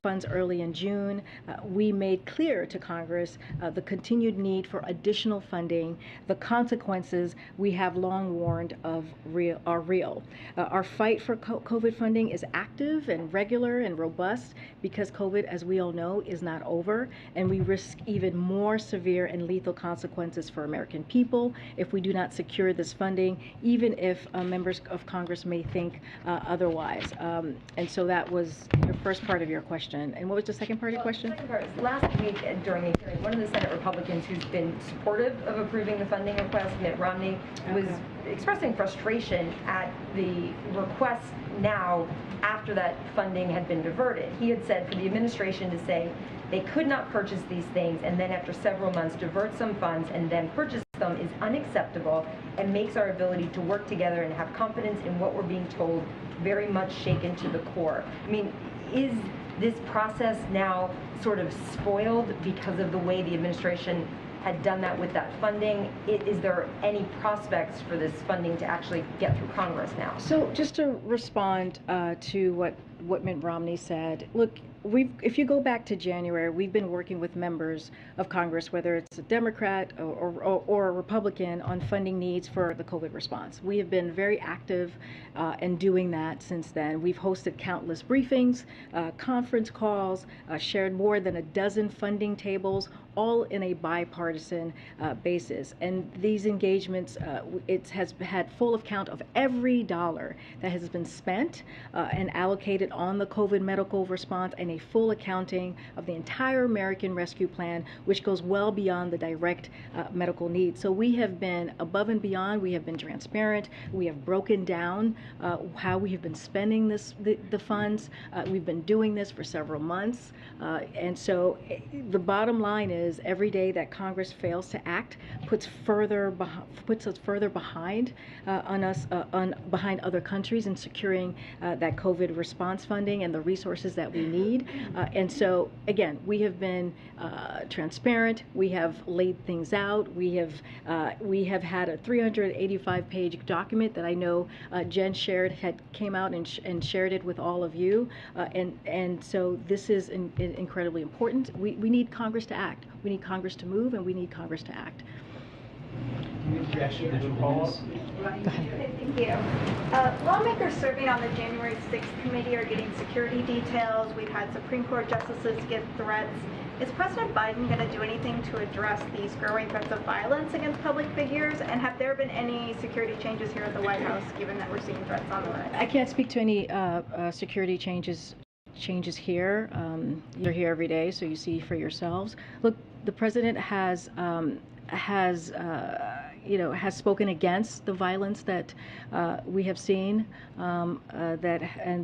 funds early in June, we made clear to Congress the continued need for additional funding. The consequences we have long warned of are real. Our fight for COVID funding is active and regular and robust because COVID, as we all know, is not over, and we risk even more severe and lethal consequences for American people if we do not secure this funding, even if members of Congress may think otherwise. And so that was your first part of your question. And what was the second part of your question? The second part is, last week during the hearing, one of the Senate Republicans who's been supportive of approving the funding request, Mitt Romney, was expressing frustration at the request now after that funding had been diverted. He had said for the administration to say they could not purchase these things and then after several months divert some funds and then purchase them is unacceptable and makes our ability to work together and have confidence in what we're being told very much shaken to the core. I mean, is this process now sort of spoiled because of the way the administration had done that with that funding? Is there any prospects for this funding to actually get through Congress now? So just to respond to what Mitt Romney said, look, if you go back to January, we've been working with members of Congress, whether it's a Democrat or a Republican, on funding needs for the COVID response. We have been very active in doing that since then. We've hosted countless briefings, conference calls, shared more than a dozen funding tables, all in a bipartisan basis. And these engagements, it has had full account of every dollar that has been spent and allocated on the COVID medical response, and a full accounting of the entire American Rescue Plan, which goes well beyond the direct medical needs. So we have been above and beyond. We have been transparent. We have broken down how we have been spending the funds. We've been doing this for several months. And so the bottom line is, every day that Congress fails to act puts us further behind behind other countries in securing that COVID response funding and the resources that we need. And so, again, we have been transparent. We have laid things out. We have had a 385-page document that I know Jen came out and shared it with all of you. And so this is incredibly important. We need Congress to act. We need Congress to move, and we need Congress to act. Thank you. Lawmakers serving on the January 6th committee are getting security details. We've had Supreme Court justices get threats. Is President Biden going to do anything to address these growing threats of violence against public figures? And have there been any security changes here at the White House, given that we're seeing threats on the rise? I can't speak to any security changes here. You're here every day, so you see for yourselves. Look, the president has spoken against the violence that we have seen, and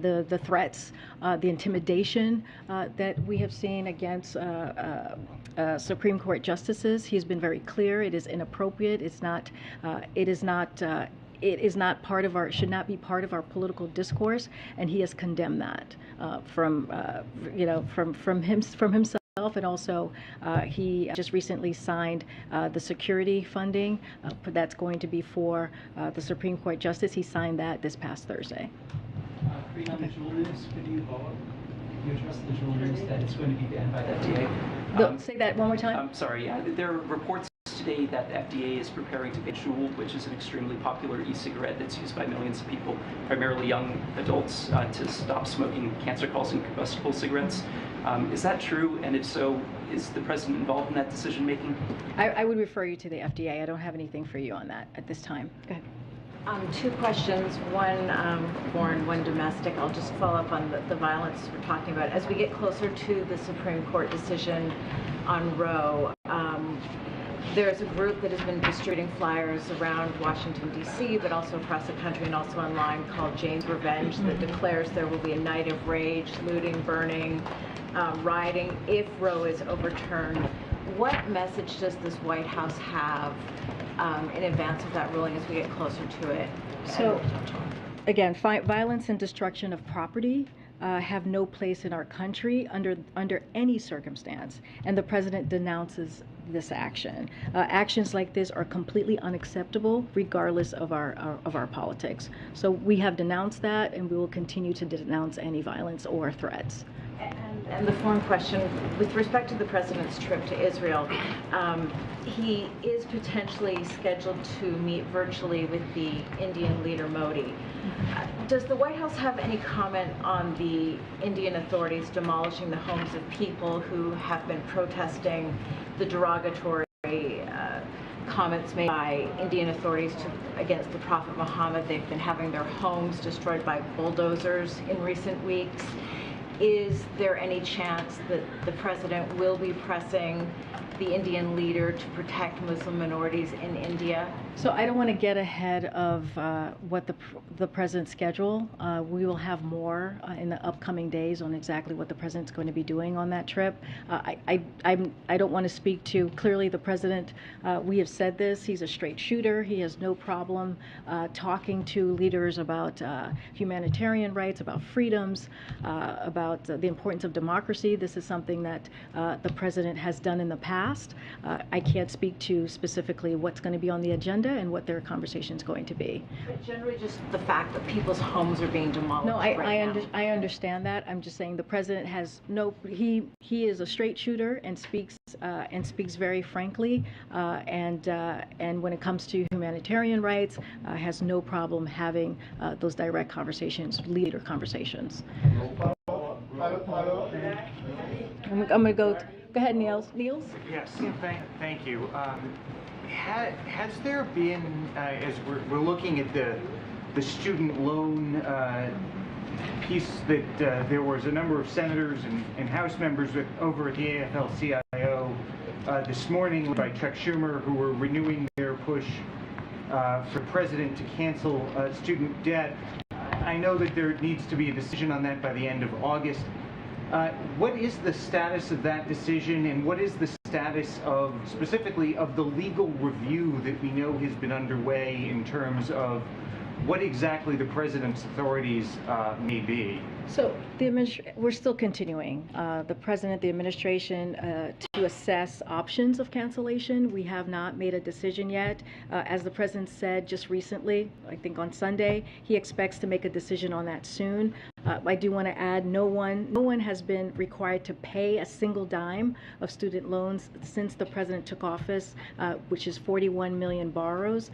the threats, the intimidation that we have seen against Supreme Court justices. He's been very clear. It is inappropriate. It is not part of should not be part of our political discourse, and he has condemned that from himself. And also, he just recently signed the security funding that's going to be for the Supreme Court justice. He signed that this past Thursday. Karine, on the jewel news, could you address the jewel news that it's going to be banned by the FDA? Say that one more time. I'm sorry. There are reports today that the FDA is preparing to ban Juul, which is an extremely popular e-cigarette that's used by millions of people, primarily young adults, to stop smoking cancer-causing combustible cigarettes. Is that true? And if so, is the president involved in that decision making? I would refer you to the FDA. I don't have anything for you on that at this time. Go ahead. Two questions, one foreign, one domestic. I'll just follow up on the violence we're talking about. As we get closer to the Supreme Court decision on Roe, there's a group that has been distributing flyers around Washington, D.C., but also across the country and also online, called Jane's Revenge, that declares there will be a night of rage, looting, burning, rioting if Roe is overturned. What message does this White House have in advance of that ruling as we get closer to it? So, again, violence and destruction of property have no place in our country under any circumstance, and the president denounces this action. Actions like this are completely unacceptable, regardless of our politics. So we have denounced that, and we will continue to denounce any violence or threats. And the foreign question, with respect to the president's trip to Israel, he is potentially scheduled to meet virtually with the Indian leader Modi. Does the White House have any comment on the Indian authorities demolishing the homes of people who have been protesting the derogatory comments made by Indian authorities against the Prophet Muhammad? They've been having their homes destroyed by bulldozers in recent weeks. Is there any chance that the president will be pressing the Indian leader to protect Muslim minorities in India? So I don't want to get ahead of what the president's schedule. We will have more in the upcoming days on exactly what the president's going to be doing on that trip. I don't want to speak to, clearly the president, we have said this, he's a straight shooter. He has no problem talking to leaders about humanitarian rights, about freedoms, about the importance of democracy. This is something that the president has done in the past. I can't speak to specifically what's going to be on the agenda and what their conversation is going to be. But generally just the fact that people's homes are being demolished. No, I understand that. I'm just saying the president has no, he is a straight shooter and speaks very frankly, and when it comes to humanitarian rights, has no problem having those direct conversations, leader conversations. I'm going to go ahead, Niels. Yes, thank you. Has there been, as we're looking at the student loan piece, that there was a number of senators and House members over at the AFL-CIO this morning by Chuck Schumer, who were renewing their push for the president to cancel student debt. I know that there needs to be a decision on that by the end of August. What is the status of that decision, and what is the status of, specifically, of the legal review that we know has been underway in terms of what exactly the president's authorities may be? So we're still continuing. The president, the administration, to assess options of cancellation. We have not made a decision yet. As the president said just recently, I think on Sunday, he expects to make a decision on that soon. I do want to add, no one has been required to pay a single dime of student loans since the president took office, which is 41 million borrowers,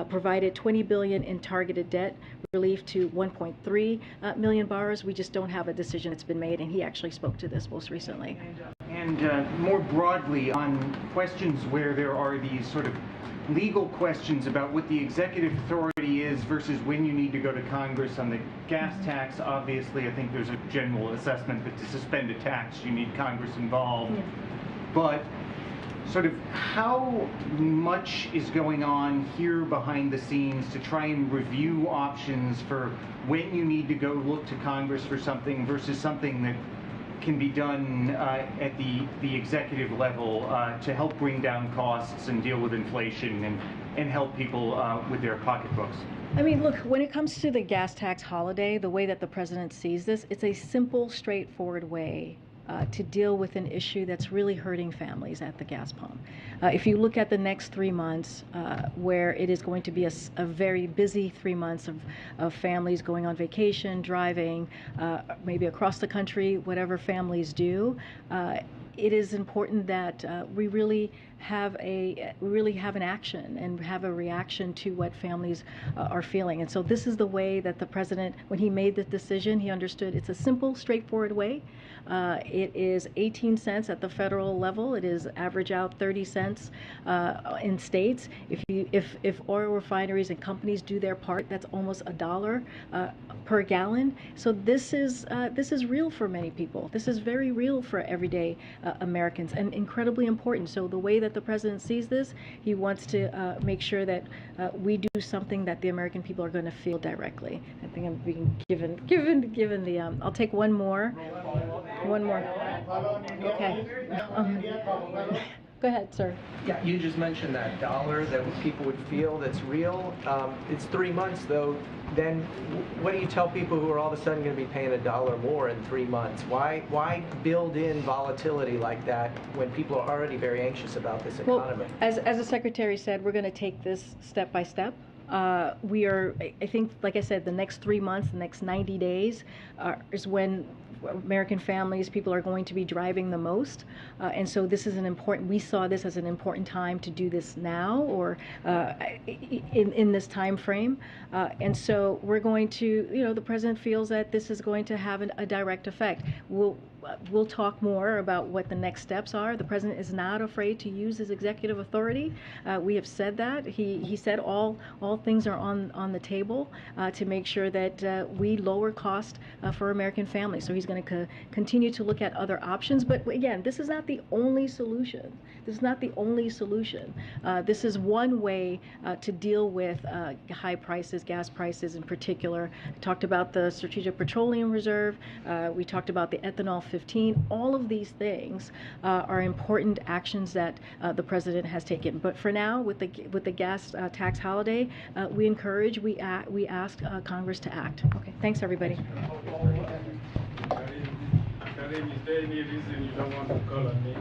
provided 20 billion in targeted debt relief to 1.3 million borrowers. We just don't have a decision that's been made, and he actually spoke to this most recently. And more broadly, on questions where there are these sort of legal questions about what the executive authority is versus when you need to go to Congress on the gas tax, obviously I think there's a general assessment that to suspend a tax you need Congress involved. Yeah. But sort of how much is going on here behind the scenes to try and review options for when you need to go look to Congress for something versus something that can be done at the executive level to help bring down costs and deal with inflation and help people with their pocketbooks? I mean, look, when it comes to the gas tax holiday, the way that the president sees this, it's a simple, straightforward way to deal with an issue that's really hurting families at the gas pump. If you look at the next 3 months, where it is going to be a very busy 3 months of families going on vacation, driving, maybe across the country, whatever families do, it is important that we really have an action and have a reaction to what families are feeling. And so this is the way that the president, when he made the decision, he understood it's a simple, straightforward way. It is 18 cents at the federal level. It is average out 30 cents in states. If oil refineries and companies do their part, that's almost $1 per gallon. So this is real for many people. This is very real for everyday Americans and incredibly important. So the way that the president sees this, he wants to make sure that we do something that the American people are going to feel directly. I think I'm being given the. I'll take one more. Okay. Go ahead, sir. Yeah, you just mentioned that dollar that people would feel that's real. It's 3 months though. Then what do you tell people who are all of a sudden going to be paying $1 more in 3 months? Why build in volatility like that when people are already very anxious about this economy? Well, as the secretary said, we're going to take this step by step. We are, I think, like I said, the next 3 months, the next 90 days is when American families, people are going to be driving the most. And so this is we saw this as an important time to do this now or in this time frame. And so we're going to, the president feels that this is going to have a direct effect. we'll talk more about what the next steps are. The president is not afraid to use his executive authority. We have said that. He said all things are on the table to make sure that we lower cost for American families. So he's going to continue to look at other options. But again, this is not the only solution. This is not the only solution. This is one way to deal with high prices, gas prices in particular. I talked about the Strategic Petroleum Reserve. We talked about the ethanol 15. All of these things are important actions that the president has taken. But for now, with the gas tax holiday, we ask Congress to act. Okay, thanks everybody. Karine, is there any reason you don't want to call on me?